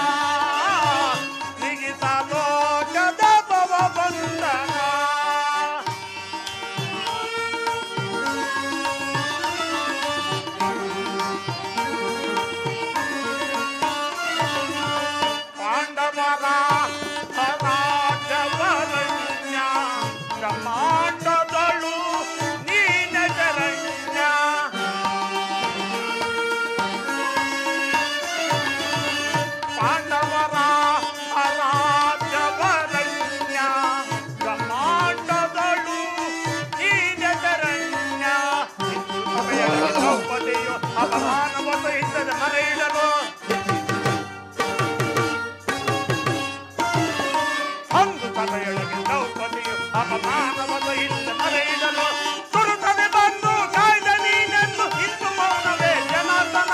S1: ನಿಗಿತ ಲೋಕದ ಭವ ಬಂಧನ. ಪಾಂಡವರ ರಾಜವರಣ್ಯ ಬ್ರಹ್ಮಾಂಡದಳು ನೀನೆ ಶರಣ್ಯ. ಪಾಂಡವರ ರಾಜವರಣ್ಯ ಬ್ರಹ್ಮಾಂಡದಳು ನೀನೆ ಶರಣ್ಯ. ದ್ರೌಪದಿಯು ಅಪಮಾನವ ಸಹಿತದ ಮರೆಯಿಡಲು. ಒಂದು ಸಭೆಯೊಳಗೆ ದ್ರೌಪದಿಯು ಅಪಮಾನವ ಸಹಿತ ಮರೆಯಿಡಲು. ಸುರುತ್ತದೆ ಬಂದು ಕಾಯ್ದ ನೀನೆಂದು ಇಂದು ಮೌನವೇ ಜನಾರ್ದನ.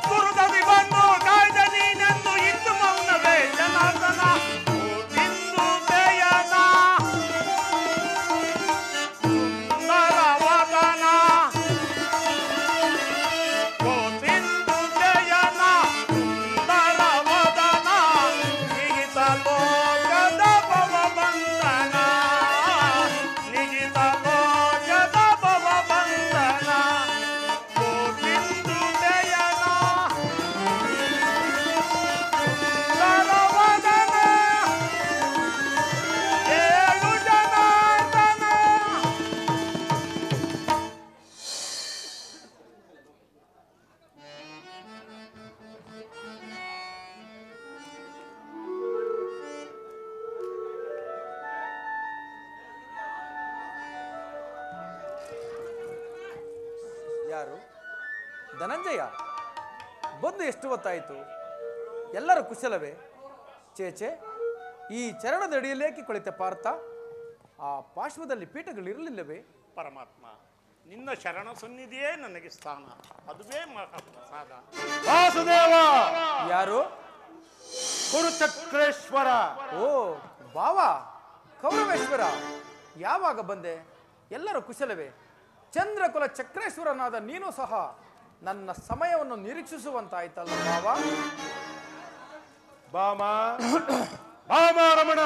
S1: ಸುರುತ್ತದೆ ಬಂದು ಕಾಯ್ದ ನೀನೆಂದು ಇಂದು ಮೌನವೇ ಜನಾರ್ದನ. ಸಿಂಧು ದಯನ ಸುಂದರವದನ. ಓ ಸಿಂಧು ದಯನ ಸುಂದರವದನ. ನಿಗಿತ ಲೋಕದ ಭವ ಬಂಧನ. ನಿಗಿತ ಲೋಕದ ಭವ ಬಂಧನ. ಓ ಸಿಂಧು ದಯನ ಸುಂದರವದನ. ಏಳು ಜನಾರ್ದನ.
S5: ಯಾರು? ಧನಂಜಯ ಬಂದು ಎಷ್ಟು ಹೊತ್ತಾಯಿತು? ಎಲ್ಲರೂ ಕುಶಲವೇ? ಚೇಚೆ, ಈ ಚರಣದಡಿಯಲ್ಲೇಕೆ ಕುಳಿತ ಪಾರ್ಥ? ಆ ಪಾರ್ಶ್ವದಲ್ಲಿ ಪೀಠಗಳಿರಲಿಲ್ಲವೇ?
S1: ಪರಮಾತ್ಮ, ನಿನ್ನ ಶರಣ ಸನ್ನಿಧಿಯೇ ನನಗೆ ಸ್ಥಾನ. ಅದುವೇ ಮಹಾಪ್ರಸಾದ.
S2: ವಾಸುದೇವ
S5: ಯಾರು?
S2: ಕುರುಚಕ್ರೇಶ್ವರ.
S5: ಓ ಬಾವ ಕೌರವೇಶ್ವರ, ಯಾವಾಗ ಬಂದೆ? ಎಲ್ಲರೂ ಕುಶಲವೇ? ಚಂದ್ರಕುಲ ಚಕ್ರೇಶ್ವರನಾದ ನೀನು ಸಹ ನನ್ನ ಸಮಯವನ್ನು ನಿರೀಕ್ಷಿಸುವಂತಾಯ್ತಲ್ಲ ಬಾವ?
S2: ಬಾಮ ಬಾಮ ರಮಣ,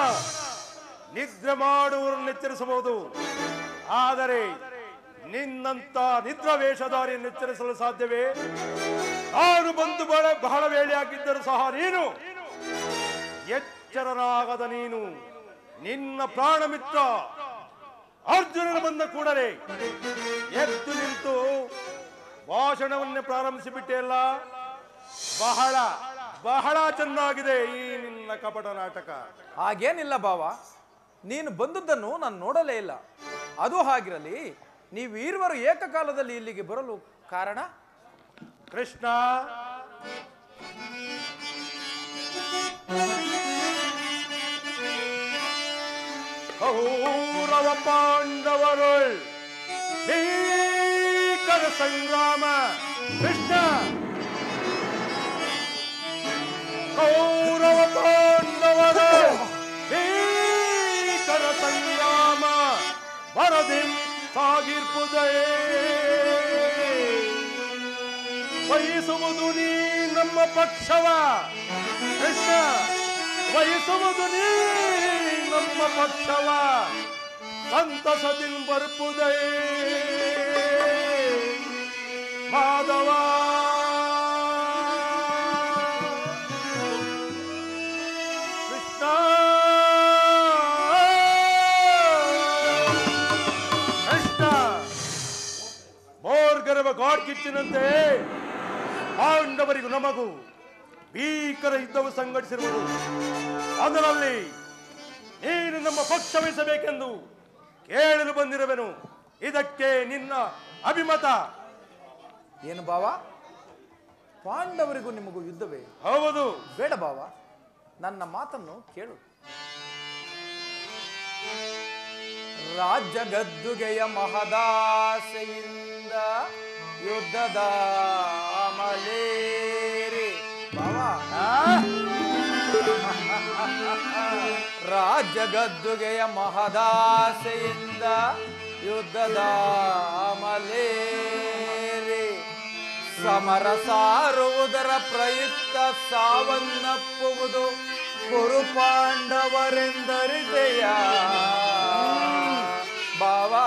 S2: ನಿದ್ರೆ ಮಾಡುವವರನ್ನು ಎಚ್ಚರಿಸಬಹುದು, ಆದರೆ ನಿನ್ನಂತ ನಿದ್ರಾ ವೇಷಧಾರಿಯನ್ನು ಎಚ್ಚರಿಸಲು ಸಾಧ್ಯವೇ? ನಾನು ಬಂದು ಬಹಳ ವೇಳೆ ಆಗಿದ್ದರೂ ಸಹ ನೀನು ಎಚ್ಚರನಾಗದ ನೀನು ನಿನ್ನ ಪ್ರಾಣ ಮಿತ್ರ ಅರ್ಜುನನು ಬಂದ ಕೂಡಲೇ ಎದ್ದು ನಿಂತು ಭಾಷಣವನ್ನೇ ಪ್ರಾರಂಭಿಸಿಬಿಟ್ಟೆ ಅಲ್ಲ. ಬಹಳ ಬಹಳ ಚೆನ್ನಾಗಿದೆ ಈ ನಿನ್ನ ಕಪಟ ನಾಟಕ.
S5: ಹಾಗೇನಿಲ್ಲ ಬಾವ, ನೀನು ಬಂದದ್ದನ್ನು ನಾನು ನೋಡಲೇ ಇಲ್ಲ. ಅದು ಹಾಗಿರಲಿ, ನೀವು ಇರುವರು ಏಕಕಾಲದಲ್ಲಿ ಇಲ್ಲಿಗೆ ಬರಲು ಕಾರಣ?
S2: ಕೃಷ್ಣ, ಕೌರವ ಪಾಂಡವರು ಭೀಕರ ಸಂಗ್ರಾಮ. ಕೃಷ್ಣ, ಕೌರವ ಪಾಂಡವರು ಭೀಕರ ಸಂಗ್ರಾಮ ವರದಿ ಸಾಗಿರ್ಪುದೇ. ವಹಿಸುವುದು ನೀ ನಮ್ಮ ಪಕ್ಷವ. ಕೃಷ್ಣ, ವಹಿಸುವುದು ನೀ ನಮ್ಮ ಪಕ್ಷವ. ಸಂತಸದಿನ್ ಬರ್ಪುದೇ ಮಾಧವ. ಮಾತಿನಂತೆ ಪಾಂಡವರಿಗೂ ನಮಗೂ ಭೀಕರ ಯುದ್ಧವು ಸಂಘಟಿಸಿರುವುದು. ಅದರಲ್ಲಿ ನೀನು ನಮ್ಮ ಪಕ್ಷ ವಹಿಸಬೇಕೆಂದು ಕೇಳಲು ಬಂದಿರುವೆನು. ಇದಕ್ಕೆ ನಿನ್ನ ಅಭಿಮತ
S5: ಏನು ಬಾವ? ಪಾಂಡವರಿಗೂ ನಿಮಗೂ ಯುದ್ಧವೇ?
S2: ಹೌದು.
S5: ಬೇಡ ಬಾವ, ನನ್ನ ಮಾತನ್ನು ಕೇಳು. ರಾಜ್ಯ ಗದ್ದುಗೆಯ ಮಹದಾಸೆಯಿಂದ ಯುದ್ಧದ ಅಮಲೇರಿ ಬಾವ. ರಾಜ್ಯ ಗದ್ದುಗೆಯ ಮಹದಾಸೆಯಿಂದ ಯುದ್ಧದ ಅಮಲೇರಿ ಸಮರ ಸಾರುವುದರ ಪ್ರಯುಕ್ತ ಸಾವನ್ನಪ್ಪುವುದು ಕುರು ಪಾಂಡವರೆಂದರಿದೆಯ ಬಾವಾ.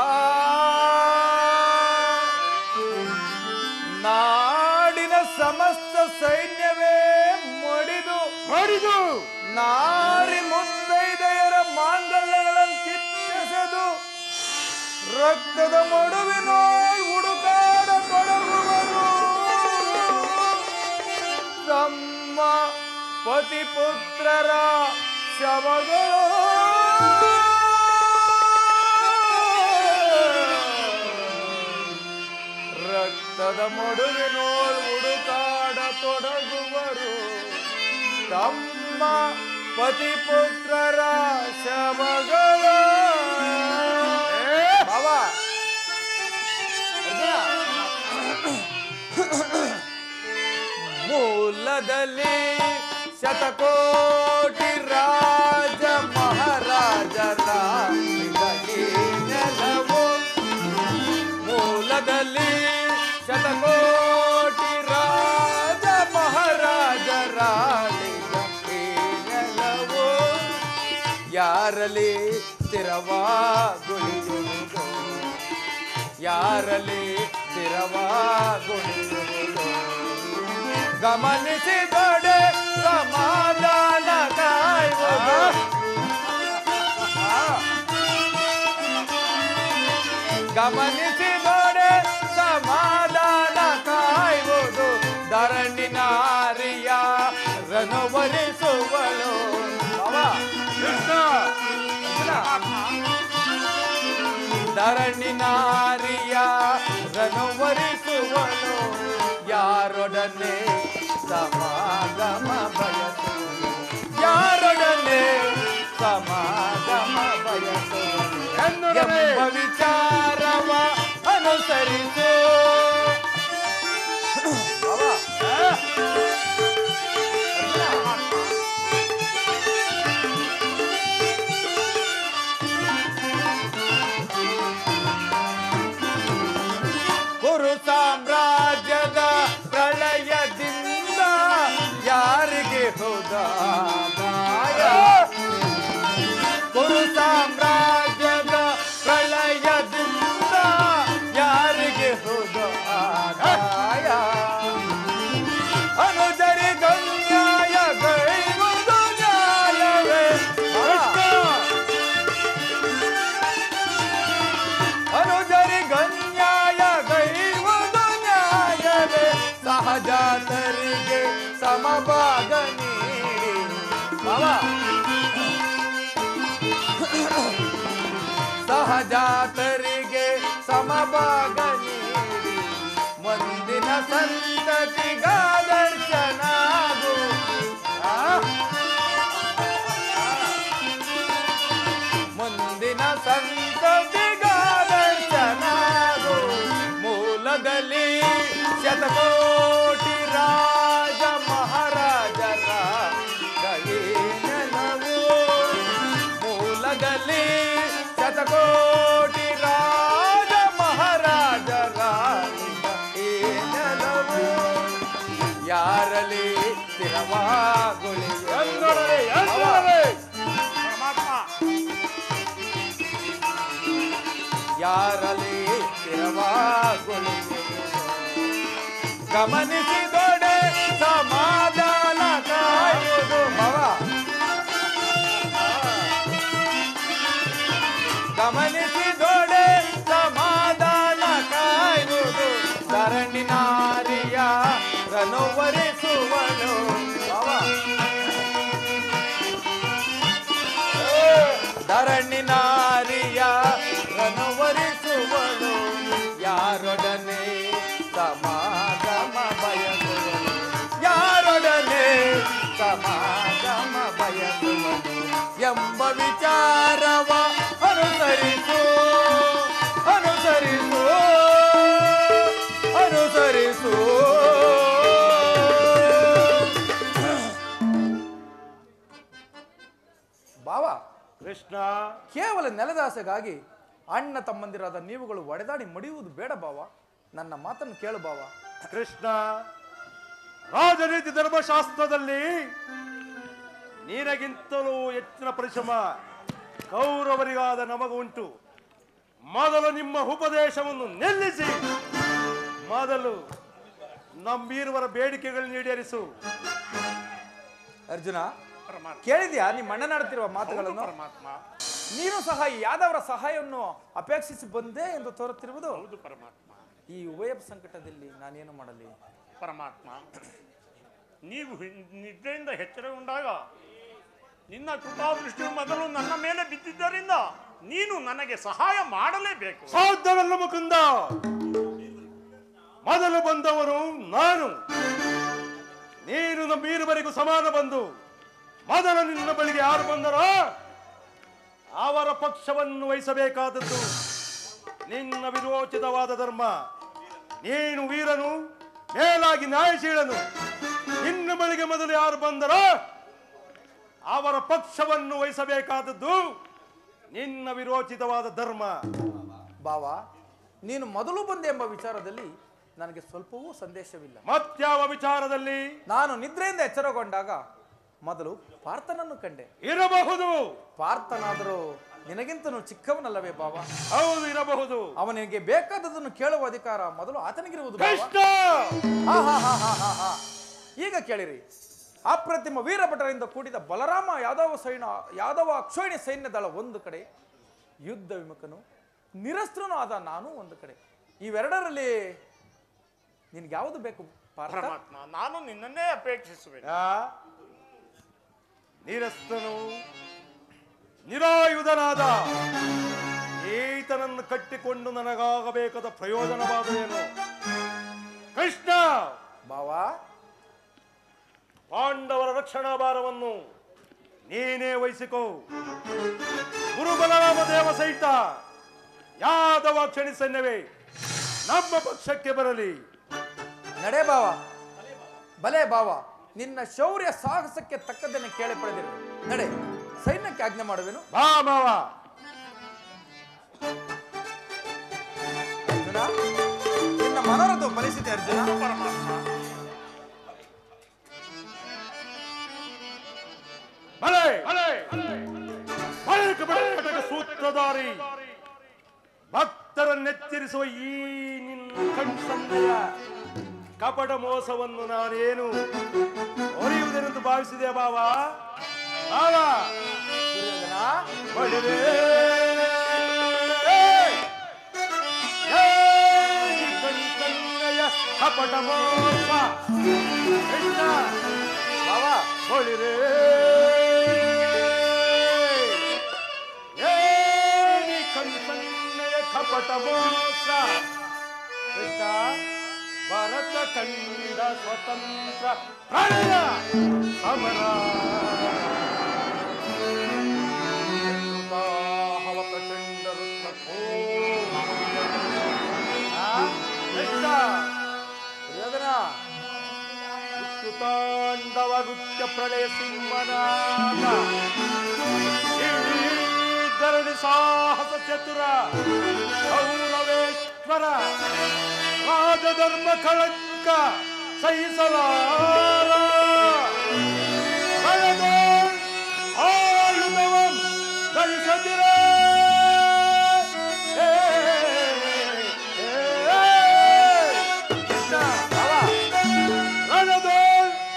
S5: ನಾಡಿನ ಸಮಸ್ತ ಸೈನ್ಯವೇ ಮಡಿದು ನಾರಿ ಮುತ್ತೈದೆಯರ ಮಾಂಗಲ್ಯಗಳನ್ನು ಕಿತ್ತೆಸೆದು ರಕ್ತದ ಮಡುವಿನ ಹುಡುಕಾಡ ತೊಡಗುವರು. ತಮ್ಮ ಪತಿ ಪುತ್ರರ ಶವಗಳು ರಕ್ತದ ಮಡುವಿನೋಳ್ ಹುಡುಕಾಡ ತೊಡಗುವರು. ತಮ್ಮ ಪತಿ ಪುತ್ರರ ಶವಗಳು. ಮೂಲದಲ್ಲಿ ಶತಕೋಟಿ ರಾಜ ಮಹಾರಾಜರ ನೆಲವು. ಮೂಲದಲ್ಲಿ ಶತಕೋಟಿ ರಾಜ ಮಹಾರಾಜರ ನೆಲವು. ಯಾರಲ್ಲಿ ಸ್ಥಿರವಾಗುಳಿಯುವುದು, ಯಾರಲ್ಲಿ ಸ್ಥಿರವಾಗುಳಿಯುವುದು. ಗಮನಿಸಿದೊಡೆ ಸಮಾಧಾನ ಕಾಯುವುದು. ಗಮನಿಸಿದೊಡೆ ಸಮಾಧಾನ ಕಾಯುವುದು. ಧರಣಿ ನಾರಿಯ ರನುವರಿಸುವಳು. ಧರಣಿ ನಾರಿಯ ರನುವರಿಸುವಳು. ಯಾರೊಡನೆ ಸಮಾಗಮ ಬಯಸುವನು, ಯಾರೊಡನೆ ಸಮಾಗಮ ಬಯಸುವನು ಎಂಬ ವಿಚಾರವ ಅನುಸರಿಸು. ಕುರು ಸಾಮ್ರಾಜ್ಯದ ಪ್ರಳಯದಿಂದ ಯಾರಿಗೆ ಹೋದಾಯ? ಕುರು ಸಾಮ್ರಾಜ್ಯದ ಪ್ರಳಯದಿಂದ ಯಾರಿಗೆ ಹೋದಾಯ? ಅನುಜರಿ ಗಣ್ಯಾಯ ಗೈವುದು ನ್ಯಾಯವೇ? ಅನುಜರಿ ಗಣ್ಯಾಯ ಗೈವುದು ನ್ಯಾಯವೇ? ಸಹಜಾತರಿಗೆ ಸಮಭಾಗ ನೀಡಿ ಸಹಜಾತರಿಗೆ ಸಮಭಾಗ ನೀಡಿ ಮುಂದಿನ ಸಂತತಿಗಾದರ್ಶನಾಗು. ಮುಂದಿನ ಸಂತತಿಗಾದರ್ಶನಾಗು. ಮೂಲದಲ್ಲಿ ಶತಕೋಟಿ ರಾಜ ಮಹಾರಾಜರ ನೆಲವು. ಮೂಲದಲ್ಲಿ ಶತಕೋಟಿ ರಾಜ ಮಹಾರಾಜರ ನೆಲವು. ಯಾರಲ್ಲಿ ಸ್ಥಿರವಾಗುಳಿಯುವುದು, ಯಾರಲ್ಲಿ ಸ್ಥಿರವಾಗುಳಿಯುವುದು. ಗಮನಿಸಿದೊಡೆ ಸಮಾಧಾನ ಕಾಯುವುದು. ಗಮನಿಸಿದೊಡೆ ಸಮಾಧಾನ ಕಾಯುವುದು. ಧರಣಿನ ರನುವರಿಸುವಳು ಧರಣಿ ನಾರಿಯ ರನುವರಿಸುವಳು ಯಾರೊಡನೆ ಸಮಾಗಮ ಬಯಸುವಳು ಯಾರೊಡನೆ ಸಮಾಗಮ ಬಯಸುವಳು ಎಂಬ ವಿಚಾರವ ಅನುಸರಿಸು ಅನುಸರಿಸು ಅನುಸರಿಸು. ಬಾವ
S2: ಕೃಷ್ಣ,
S5: ಕೇವಲ ನೆಲದಾಸೆಗಾಗಿ ಅಣ್ಣ ತಮ್ಮಂದಿರಾದ ನೀವುಗಳು ಒಡೆದಾಡಿ ಮಡಿಯುವುದು ಬೇಡ ಬಾವ. ನನ್ನ ಮಾತನ್ನು ಕೇಳು ಬಾವ.
S2: ಕೃಷ್ಣ, ರಾಜನೀತಿ ಧರ್ಮಶಾಸ್ತ್ರದಲ್ಲಿ ನಿನಗಿಂತಲೂ ಹೆಚ್ಚಿನ ಪರಿಶ್ರಮ ಕೌರವರಿಗಾದ ನಮಗೂ ಉಂಟು. ಮೊದಲು ನಿಮ್ಮ ಉಪದೇಶವನ್ನು ನಿಲ್ಲಿಸಿ ಮೊದಲು ನಮ್ಮೀರುವರ ಬೇಡಿಕೆಗಳನ್ನು ಈಡೇರಿಸು.
S5: ಅರ್ಜುನ, ಕೇಳಿದ್ಯಾ ನಿಮ್ಮ ಅಣ್ಣನಾಡುತ್ತಿರುವ ಮಾತುಗಳನ್ನು?
S1: ಪರಮಾತ್ಮ,
S5: ನೀನು ಸಹ ಯಾದವರ ಸಹಾಯವನ್ನು ಅಪೇಕ್ಷಿಸಿ ಬಂದೆ ಎಂದು ತೋರುತ್ತಿರುವುದು.
S1: ಹೌದು ಪರಮಾತ್ಮ.
S5: ಈ ಉಭಯ ಸಂಕಟದಲ್ಲಿ ನಾನೇನು ಮಾಡಲಿ?
S1: ಪರಮಾತ್ಮ, ನೀವು ನಿದ್ರೆಯಿಂದ ಎಚ್ಚರಗೊಂಡಾಗ ನಿನ್ನ ಕೃಪಾದೃಷ್ಟಿಯು ಮೊದಲು ನನ್ನ ಮೇಲೆ ಬಿದ್ದಿದ್ದರಿಂದ ನೀನು ನನಗೆ ಸಹಾಯ ಮಾಡಲೇಬೇಕು.
S2: ಸಾಧ್ಯವಲ್ಲ ಮುಕುಂದ. ಮೊದಲು ಬಂದವರು ನಾನು. ನೀನು ನಮ್ಮೀರುವರೆಗೂ ಸಮಾನ ಬಂದು ಮೊದಲು ನಿನ್ನ ಬಳಿಗೆ ಯಾರು ಬಂದರೋ ಅವರ ಪಕ್ಷವನ್ನು ವಹಿಸಬೇಕಾದದ್ದು ನಿನ್ನ ವಿರೋಚಿತವಾದ ಧರ್ಮ. ನೀನು ವೀರನು, ಮೇಲಾಗಿ ನ್ಯಾಯಶೀಲನು. ನಿನ್ನ ಬಳಿಗೆ ಮೊದಲು ಯಾರು ಬಂದರೋ ಅವರ ಪಕ್ಷವನ್ನು ವಹಿಸಬೇಕಾದದ್ದು ನಿನ್ನ ವಿರೋಚಿತವಾದ ಧರ್ಮ.
S5: ಬಾವ, ನೀನು ಮೊದಲು ಬಂದೆ ಎಂಬ ವಿಚಾರದಲ್ಲಿ ನನಗೆ ಸ್ವಲ್ಪವೂ ಸಂದೇಶವಿಲ್ಲ.
S2: ಮತ್ಯಾವ ವಿಚಾರದಲ್ಲಿ?
S5: ನಾನು ನಿದ್ರೆಯಿಂದ ಎಚ್ಚರಗೊಂಡಾಗ ಮೊದಲು ಪಾರ್ಥನನ್ನು ಕಂಡೆ.
S2: ಇರಬಹುದು.
S5: ಪಾರ್ಥನಾದರೂ ನಿನಗಿಂತನೂ ಚಿಕ್ಕವನಲ್ಲವೇ ಬಾವ?
S2: ಹೌದು, ಇರಬಹುದು.
S5: ಅವನಿಗೆ ಬೇಕಾದದನ್ನು ಕೇಳುವ ಅಧಿಕಾರ ಮೊದಲು ಆತನಿಗಿರುವುದು.
S2: ಕೃಷ್ಣ,
S5: ಈಗ ಕೇಳಿರಿ. ಅಪ್ರತಿಮ ವೀರಭಟರಿಂದ ಕೂಡಿದ ಬಲರಾಮ ಯಾದವ ಅಕ್ಷೋಹಿಣಿ ಸೈನ್ಯ ದಳ ಒಂದು ಕಡೆ, ಯುದ್ಧ ವಿಮುಖನು ನಿರಸ್ತ್ರನೂ ಆದ ನಾನು ಒಂದು ಕಡೆ. ಇವೆರಡರಲ್ಲಿ ನಿನ್ಗೆ ಯಾವುದು ಬೇಕು ಪಾರ್ಥ?
S1: ಪರಮಾತ್ಮ, ನಾನು ನಿನ್ನನ್ನೇ ಅಪೇಕ್ಷಿಸುವೆ.
S2: ನಿರಸ್ತನು ನಿರಾಯುಧನಾದ ಈತನನ್ನು ಕಟ್ಟಿಕೊಂಡು ನನಗಾಗಬೇಕಾದ ಪ್ರಯೋಜನವಾದವೇನು? ಕೃಷ್ಣ,
S5: ಬಾವ,
S2: ಪಾಂಡವರ ರಕ್ಷಣಾ ಭಾರವನ್ನು ನೀನೇ ವಹಿಸಿಕೋ. ಗುರುಬಲರಾಮ ದೇವ ಸಹಿತ ಯಾದವ ಕ್ಷಣಿ ಸೈನ್ಯವೇ ನಮ್ಮ ಪಕ್ಷಕ್ಕೆ ಬರಲಿ.
S5: ನಡೆ ಬಾವ, ಬಲೆ ಬಾವ. ನಿನ್ನ ಶೌರ್ಯ ಸಾಹಸಕ್ಕೆ ತಕ್ಕದನ್ನು ಕೇಳಿ ಪಡೆದಿರು. ನಡೆ, ಸೈನ್ಯಕ್ಕೆ ಆಜ್ಞೆ ಮಾಡುವೆನು.
S2: ಬಾ ಮಾವ.
S5: ಅರ್ಜುನ, ನಿನ್ನ ಮನೋರಥ ಫಲಿಸಿದೆ ಅರ್ಜುನ.
S1: ಪರಮಾತ್ಮ,
S2: ಬಲೆ ಸೂತ್ರಧಾರಿ ಭಕ್ತರನ್ನೆಚ್ಚರಿಸುವ ಈ ನಿನ್ನ ಕಣ್ಸಂದೆಯ ಕಪಟ ಮೋಸವನ್ನು ನಾನೇನು ಹೊರೆಯುವುದೆಂದು ಭಾವಿಸಿದೆ ಬಾವ.
S5: ದುರ್ಯೋಧನ,
S2: ಬಳಿರೇ ಕಣ್ಸಂದೆಯ ಕಪಟ ಮೋಸ. ಕೃಷ್ಣ,
S5: ಬಾವ,
S2: ಬಳಿರೇ ಕಪಟ ಮೋಸ. ಕೃಷ್ಣ, ಭರತ ಕಂಡ ಸ್ವತಂತ್ರ ಪ್ರಣಯ ಸಮರ ಹವ ಪ್ರಚಂಡ
S5: ದುರ್ಯೋಧನ,
S2: ತಾಂಡವ ನೃತ್ಯ ಪ್ರಳಯ ಸಿಂಹನಾದ ಧರಣಿ ಸಾಹಸ ಚತುರ ಗೌರವೇಶ್ವರ ರಾಜಧರ್ಮ ಕಳಂಕ ಸಹಿಸಲಾರ ಆಯುಧವಂ ಧರಿಸದಿರ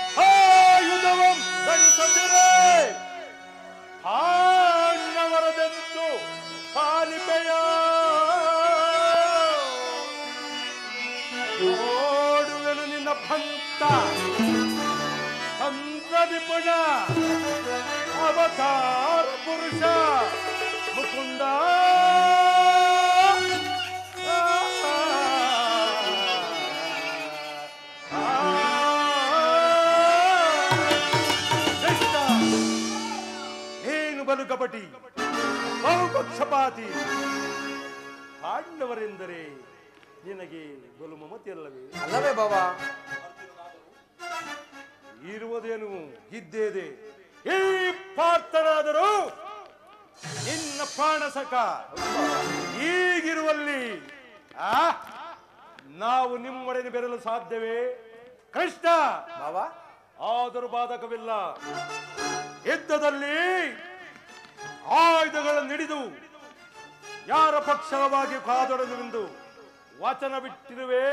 S2: ಆಯುಧವಂ ಧರಿಸದಿರೇ ಹಾಣ್ಣವರದೆಂದು ಪಾಲಿಕೆಯ ನೋಡುವೆನು ನಿನ್ನ ಭಂಕ ಶ್ರೇಷ್ಠ ತಂತ್ರ ನಿಪುಣ ಅವತಾರ ಪುರುಷ ಮುಕುಂದ ಶ್ರೇಷ್ಠ ಏನು ಬಲು ಕಪಟಿ ಬಹುಪಕ್ಷಪಾತಿ ಪಾಂಡವರೆಂದರೆ ನಿನಗೆ ಬಲು ಮಮತೆಯಲ್ಲವೇ?
S5: ಅಲ್ಲವೇ ಬಾಬಾ?
S2: ಇರುವುದೇನು ಇದ್ದೇದೆ. ಈ ಪಾರ್ಥನಾದರೂ ನಿನ್ನ ಪ್ರಾಣಸಕ. ಈಗಿರುವಲ್ಲಿ ನಾವು ನಿಮ್ಮೊಡನೆ ಬೆರಲು ಸಾಧ್ಯವೇ ಕೃಷ್ಣ?
S5: ಬಾಬಾ
S2: ಆದರೂ ಬಾಧಕವಿಲ್ಲ. ಯುದ್ಧದಲ್ಲಿ ಆಯುಧಗಳನ್ನು ಹಿಡಿದು ಯಾರ ಪಕ್ಷವಾಗಿ ಕಾದೊಡಲೆಂದು ವಚನ ಬಿಟ್ಟಿರುವೆ.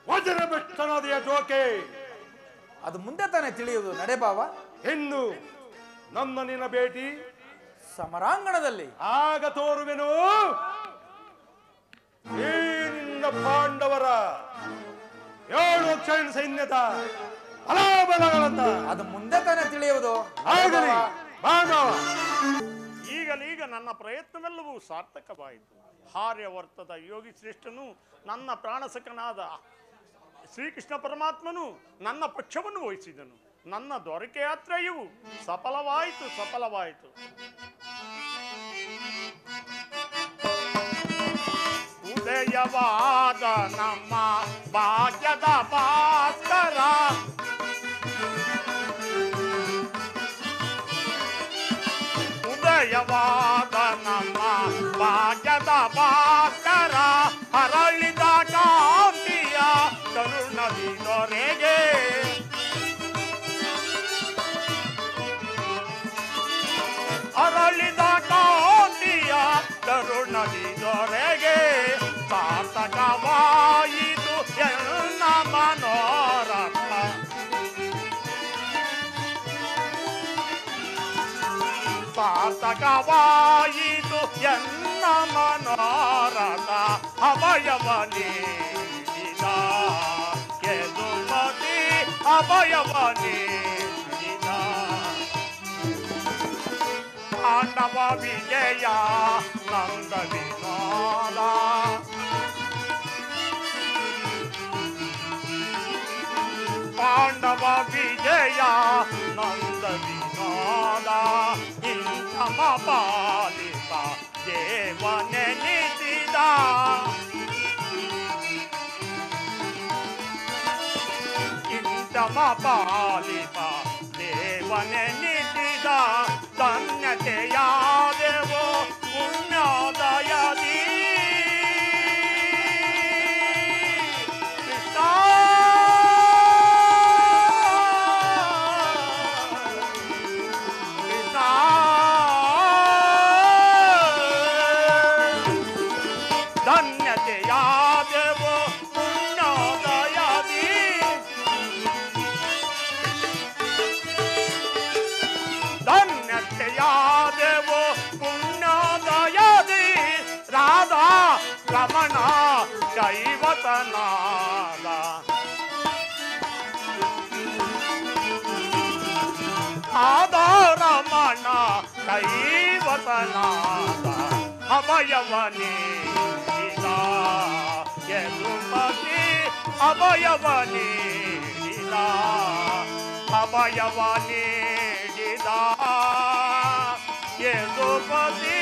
S2: ವಚನ ಬಿಟ್ಟನದೆಯ ಜೋಕೆ
S5: ಅದು ಮುಂದೆ ತಾನೇ ತಿಳಿಯುವುದು. ನಡೆ ಬಾಬಾ.
S2: ಇನ್ನು ನನ್ನ ನಿನ್ನ ಭೇಟಿ
S5: ಸಮರಾಂಗಣದಲ್ಲಿ
S2: ಆಗ ತೋರುವೆನು. ಈ ನಿನ್ನ ಪಾಂಡವರ 7 ಅಕ್ಷೋಹಿಣಿ ಸೈನ್ಯದ ಬಲಾಬಲಗಳಂತ
S5: ಅದು ಮುಂದೆ ತಾನೇ ತಿಳಿಯುವುದು.
S2: ಆಗಲಿ ಬಾಂಧವ.
S1: ಈಗಲೀಗ ನನ್ನ ಪ್ರಯತ್ನವೆಲ್ಲವೂ ಸಾರ್ಥಕವಾಯಿತು. ಆರ್ಯವರ್ತದ ಯೋಗಿ ಶ್ರೇಷ್ಠನು ನನ್ನ ಪ್ರಾಣಸಕನಾದ ಶ್ರೀಕೃಷ್ಣ ಪರಮಾತ್ಮನು ನನ್ನ ಪಕ್ಷವನ್ನು ವಹಿಸಿದನು. ನನ್ನ ದೊರಕೆ ಯಾತ್ರೆಯು ಸಫಲವಾಯಿತು. ಉದಯವಾದ ನಮ್ಮ ಭಾಗ್ಯದ ಭಾಸ್ಕರ, ಉದಯವಾದ ನಮ್ಮ ಭಾಗ್ಯದ ಭಾಸ್ಕರ, ಹರಳಿದ ಕಾಂತಿಯ ಕರುಣದಿ ದೊರೆಗೆ, ಅರಳಿದ ಕಾಂತಿಯ ಕರುಣದಿ ದೊರೆಗೆ, ಸಾರ್ಥಕವಾಯಿತು ಎನ್ನ ಮನೋರಥ. ಸಾರ್ಥಕವಾಯಿತು ಎನ್ನ ಮನೋರಥ. ಅಭಯವ ನೀಡಿದ ಯದುಮತಿ, ಅಭಯವ ನೀಡಿದ ಪಾಂಡವ ವಿಜಯ ನಂದ ವಿನೋದ. ಪಾಂಡವ ವಿಜಯ ನಂದ ವಿನೋದ. ಇಂಥಮ ಪಾಲಿತ ದೇವನೆನಿಸಿದ, ಇಂಥಮ ಪಾಲಿತ ದೇವನೆನಿಸಿದ. ಧನ್ಯತೆಯಾದೆವೋ ಪುಣ್ಯೋದಯದಿ ಕೃಷ್ಣ. ಧನ್ಯತೆಯಾದೆವೋ ಪುಣ್ಯೋದಯದಿ, ಧನ್ಯತೆಯಾದೆವೋ ಪುಣ್ಯೋದಯದಿ. ರಾಧಾ ರಮಣ ಕೈವತನಾದ, ರಾಧಾ ರಮಣ ಕೈವತನಾದ. ಅಭಯವ ನೀಡಿದ ಯದುಮತಿ, ಅಭಯವ ನೀಡಿದ, ಅಭಯವ ನೀಡಿದ ಯದುಮತಿ,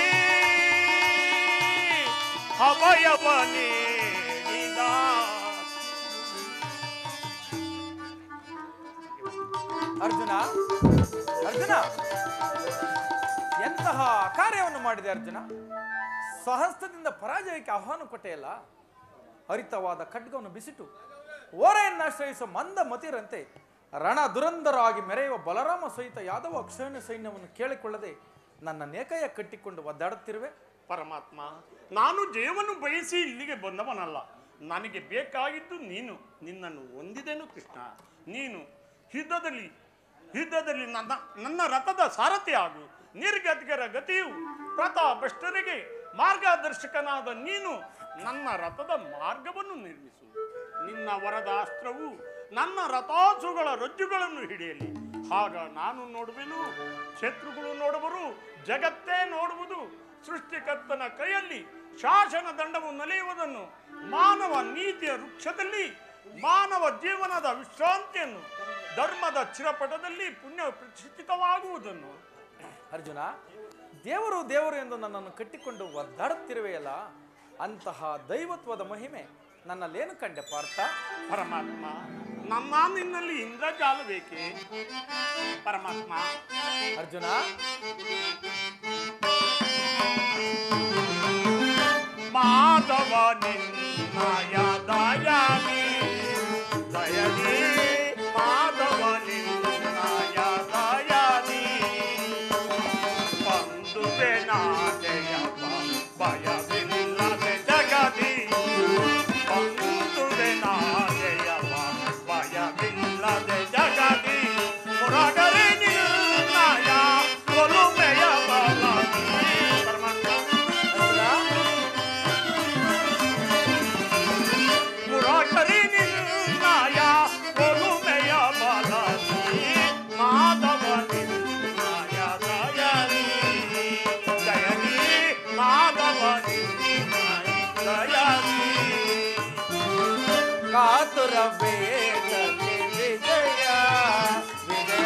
S1: ಅಭಯವ ನೀಡಿದ.
S5: ಅರ್ಜುನ, ಅರ್ಜುನ ಎಂತಹ ಕಾರ್ಯವನ್ನು ಮಾಡಿದೆ ಅರ್ಜುನ. ಸ್ವಹಸ್ತದಿಂದ ಪರಾಜಯಕ್ಕೆ ಆಹ್ವಾನ ಕೊಟ್ಟೆಯಲ್ಲ. ಹರಿತವಾದ ಖಡ್ಗವನ್ನು ಬಿಸಿಟು ಓರೆಯನ್ನಾಶ್ರಯಿಸುವ ಮಂದ ಮತಿರಂತೆ ರಣ ದುರಂಧರಾಗಿ ಮೆರೆಯುವ ಬಲರಾಮ ಸಹಿತ ಯಾದವ ಅಕ್ಷೋಹಿಣಿ ಸೈನ್ಯವನ್ನು ಕೇಳಿಕೊಳ್ಳದೆ ನನ್ನ ನೇಕಯ್ಯ ಕಟ್ಟಿಕೊಂಡು ಒದ್ದಾಡುತ್ತಿರುವೆ.
S1: ಪರಮಾತ್ಮ, ನಾನು ಜಯವನ್ನು ಬಯಸಿ ಇಲ್ಲಿಗೆ ಬಂದವನಲ್ಲ. ನನಗೆ ಬೇಕಾಗಿದ್ದು ನೀನು. ನಿನ್ನನ್ನು ಹೊಂದಿದೆನು ಕೃಷ್ಣ. ನೀನು ಯುದ್ಧದಲ್ಲಿ ನನ್ನ ರಥದ ಸಾರಥಿ ಆಗು. ನಿರ್ಗತಿಗರ ಗತಿಯು ಪ್ರತಾಪಷ್ಟರಿಗೆ ಮಾರ್ಗದರ್ಶಕನಾದ ನೀನು ನನ್ನ ರಥದ ಮಾರ್ಗವನ್ನು ನಿರ್ಮಿಸು. ನಿನ್ನ ವರದ ಅಸ್ತ್ರವು ನನ್ನ ರಥಾಸುಗಳ ರಜ್ಜುಗಳನ್ನು ಹಿಡಿಯಲಿ. ಆಗ ನಾನು ನೋಡುವೆನು, ಶತ್ರುಗಳು ನೋಡುವರು, ಜಗತ್ತೇ ನೋಡುವುದು. ಸೃಷ್ಟಿಕರ್ತನ ಕೈಯಲ್ಲಿ ಶಾಸನ ದಂಡವು ನಲಿಯುವುದನ್ನು, ಮಾನವ ನೀತಿಯ ವೃಕ್ಷದಲ್ಲಿ ಮಾನವ ಜೀವನದ ವಿಶ್ರಾಂತಿಯನ್ನು, ಧರ್ಮದ ಚಿರಪಟದಲ್ಲಿ ಪುಣ್ಯ ಪ್ರತಿಷ್ಠಿತವಾಗುವುದನ್ನು.
S5: ಅರ್ಜುನ, ದೇವರು ದೇವರು ಎಂದು ನನ್ನನ್ನು ಕಟ್ಟಿಕೊಂಡು ಒದ್ದಾಡುತ್ತಿರುವೆಯಲ್ಲ, ಅಂತಹ ದೈವತ್ವದ ಮಹಿಮೆ ನನ್ನಲ್ಲೇನು ಕಂಡೆ ಪಾರ್ಥ?
S1: ಪರಮಾತ್ಮ, ನಮ್ಮ ನಿನ್ನಲ್ಲಿ ಇಂದ್ರಜಾಲ ಬೇಕೆ ಪರಮಾತ್ಮ?
S5: ಅರ್ಜುನ,
S1: ಮಾಧವ ನಿನ್ನಯ ದಯಾನಿ ದಯನಿ, ಮಾಧವ ನಿನ್ನಯ ದಯಾನಿ, ಬಂಧುವೆ ನಾದೆಯವ ಭಯವಿಲ್ಲದೆ ಜಗದಿ, ಬಂಧುವೆ ನಾದೆಯವ ಭಯವಿಲ್ಲದೆ ಜಗದಿ, ಮುರಗರೆ ನಿನ್ನಯ ಒಲುಮೆಯ ಬಲದಿ. ಪರಮಾತ್ಮ, ಮುರಗರೆ ನಿನ್ನಯ ಒಲುಮೆಯ ಬಲದಿ, ಮಾಧವ ನಿನ್ನಯ ದಯನಿ ದಯನಿ, ಮಾಧವ ನಿನ್ನಯ ದಯನಿ.
S5: ಕಾತುರ ವೇದಕ್ಕೆ ವಿಜಯ ವಿಜಯ,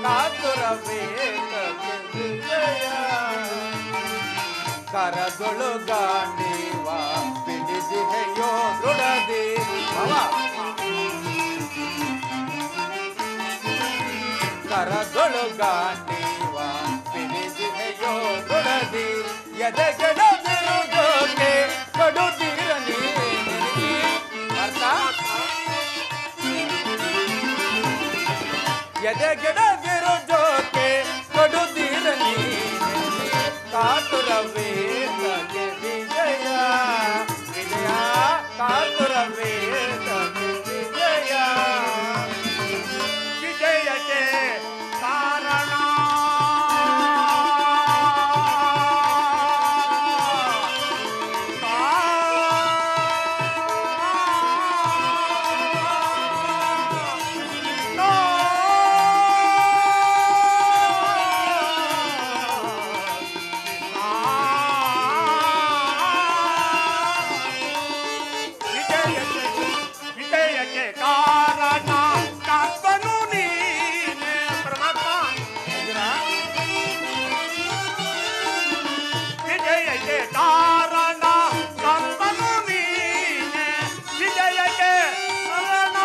S5: ಕಾತುರ ವೇದಕ್ಕೆ ವಿಜಯ, ಕರದೊಳು ಗಾಂಡೀವ ಬಿಡಿದಿದೆಯೋ ದೃಢದಿ. ಕರದೊಳು ಗಾಂಡೀವ ಬಿಡಿದಿದೆಯೋ ದೃಢದಿ, ಎದೆಗೆಡದಿರುವುದಕ್ಕೆ ಕಡುತ್ತೀರ ನೀ ಅರ್ಥ. ಎದೆಗೆಡದಿರುವುದಕ್ಕೆ ಕಡುತ್ತೀರ ನೀ, ಕಾತುರ ವೇದಕ್ಕೆ ವಿಜಯ ವಿಜಯ, ಕಾತುರ ವೇದಕ್ಕೆ ವಿಜಯ.
S1: ವಿಜಯಕ್ಕೆ ಕಾರಣ ವಿಜಯಕ್ಕೆ ಕಾರಣ ಕರ್ತನು ನೀನೆ. ಪರಮಾತ್ಮ, ವಿಜಯಕ್ಕೆ ಕಾರಣ ಕರ್ತನು ನೀನೆ, ವಿಜಯಕ್ಕೆ ಕಾರಣ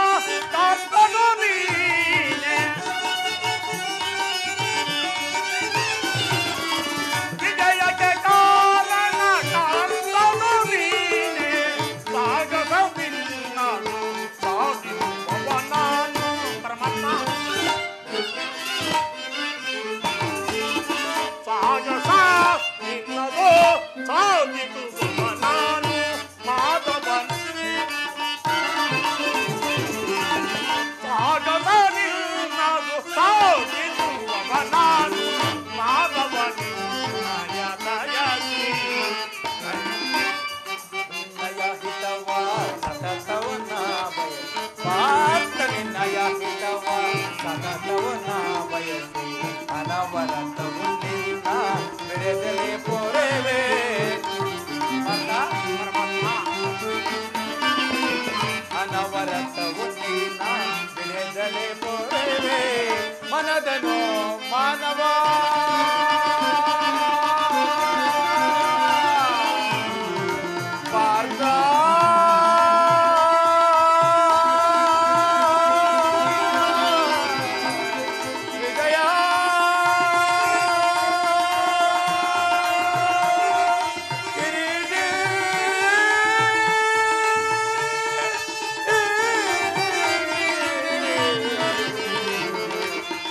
S1: ಕರ್ತನು ನೀನೆ, ವಿಜಯಕ್ಕೆ ಕಾರಣ ಕರ್ತನು ನೀನೆ, ಸಾಗಸವಿನ್ನನು ಸಾಗಿಸುವವ ನಾನು. ಪರಮಾತ್ಮ, ಸಾಗಸ ನಿನ್ನದು ಸಾಗಿಸುವವ ನಾನು, ಮಾಧವ ಸಾಗಸ ನಿನ್ನದು ಸಾಗಿಸುವವ ನಾನು, ಮಾಧವ ನಿನ್ನಯ ದಯನಿ.
S5: ನಿನ್ನಯ ಹಿತವ ಸತತವನ ಬಯಸಿ, ಪಾರ್ಥ ನಿನ್ನಯ ಹಿತವ ಸತತವನ ಬಯಸಿ, ಅನವರತವು ನಿನ್ನ ಬೆಳೆದಲೇ ಪೊರೆವೆ. ಅನವರತವು ನಿನ್ನ ಬೆಳೆದಲೇ ಪೊರೆವೆ, ಮನದನು ಮಾನವ ಪಾರ್ಥ. ವಿಜಯ ಕಿರೀಟಿ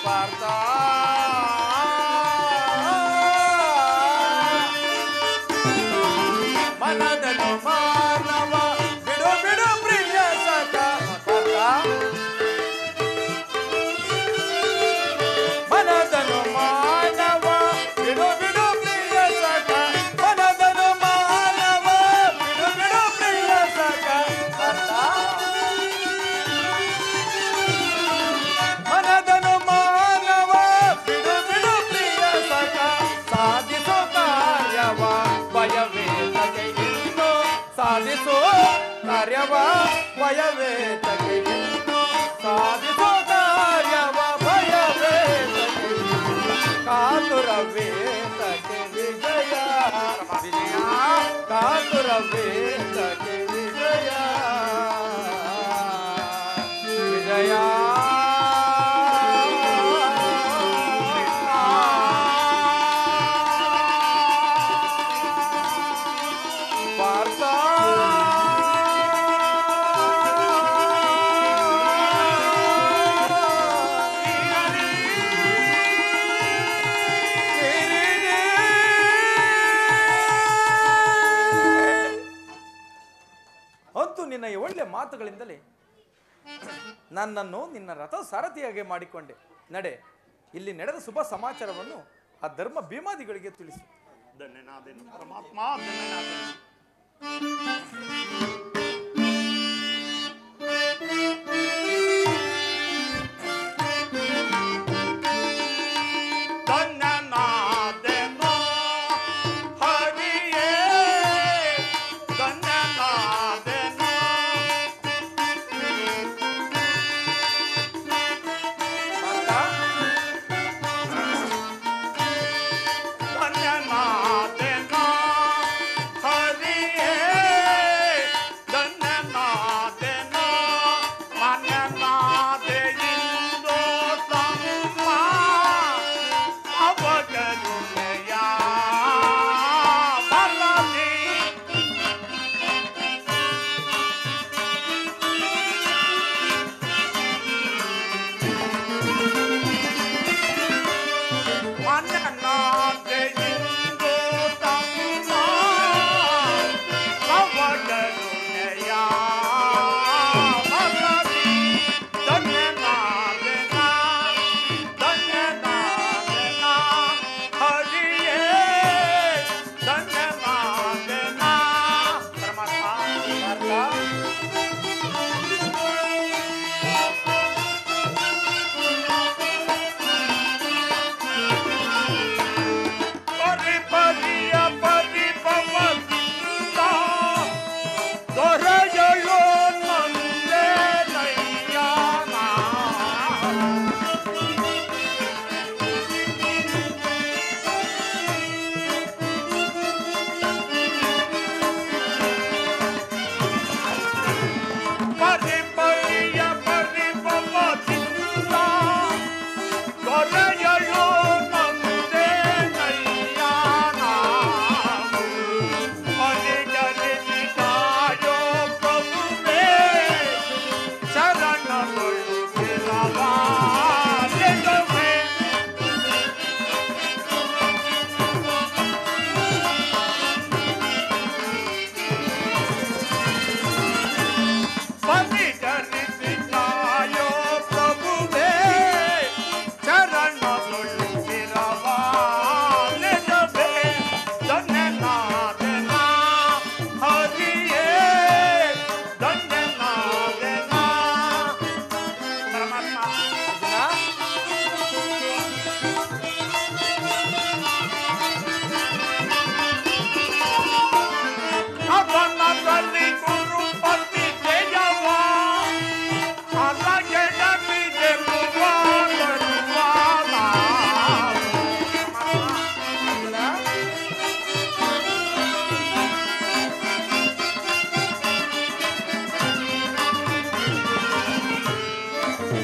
S5: ಪಾರ್ಥ. ಮನದನು ಮಾನವ ಬಿಡು ಬಿಡು ಪ್ರಿಯ ಸಖ ಪಾರ್ಥ. ಮನದನು ಮಾನವ ಬಿಡು ಬಿಡು ಪ್ರಿಯ ಸಖ, ಮನದನು ಮಾನವ ಬಿಡು ಬಿಡು ಪ್ರಿಯ ಸಖ ಪಾರ್ಥ. ಕಾರ್ಯವ ಭಯವೇ ತಗೆ ಸಾಧಿಸೋ ಕಾರ್ಯವ ಭಯವೇ ತಗೆ ಕಾತುರವೇ ತಗೆ ವಿಜಯ ವಿಜಯ ಕಾತುರವೇ ತಗೆ ವಿಜಯ ವಿಜಯ ಅಂತೂ ನಿನ್ನ ಈ ಒಳ್ಳೆ ಮಾತುಗಳಿಂದಲೇ ನನ್ನನ್ನು ನಿನ್ನ ರಥ ಸಾರಥಿಯಾಗಿ ಮಾಡಿಕೊಂಡೆ. ನಡೆ, ಇಲ್ಲಿ ನಡೆದ ಶುಭ ಸಮಾಚಾರವನ್ನು ಆ ಧರ್ಮ ಭೀಮಾದಿಗಳಿಗೆ ತಿಳಿಸು.
S1: ಧನ್ಯನಾದೆನು ಪರಮಾತ್ಮ, ಧನ್ಯನಾದೆನು.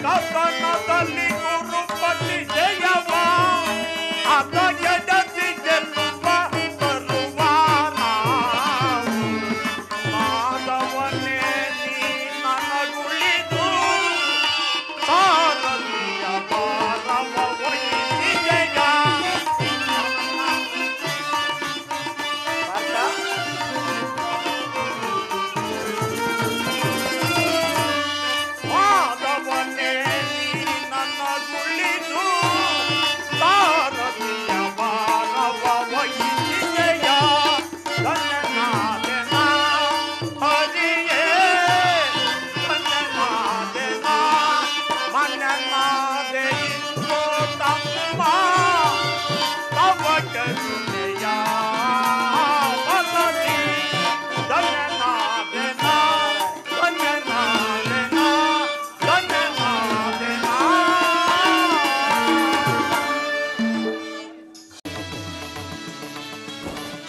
S2: ಕಸನದಲ್ಲಿ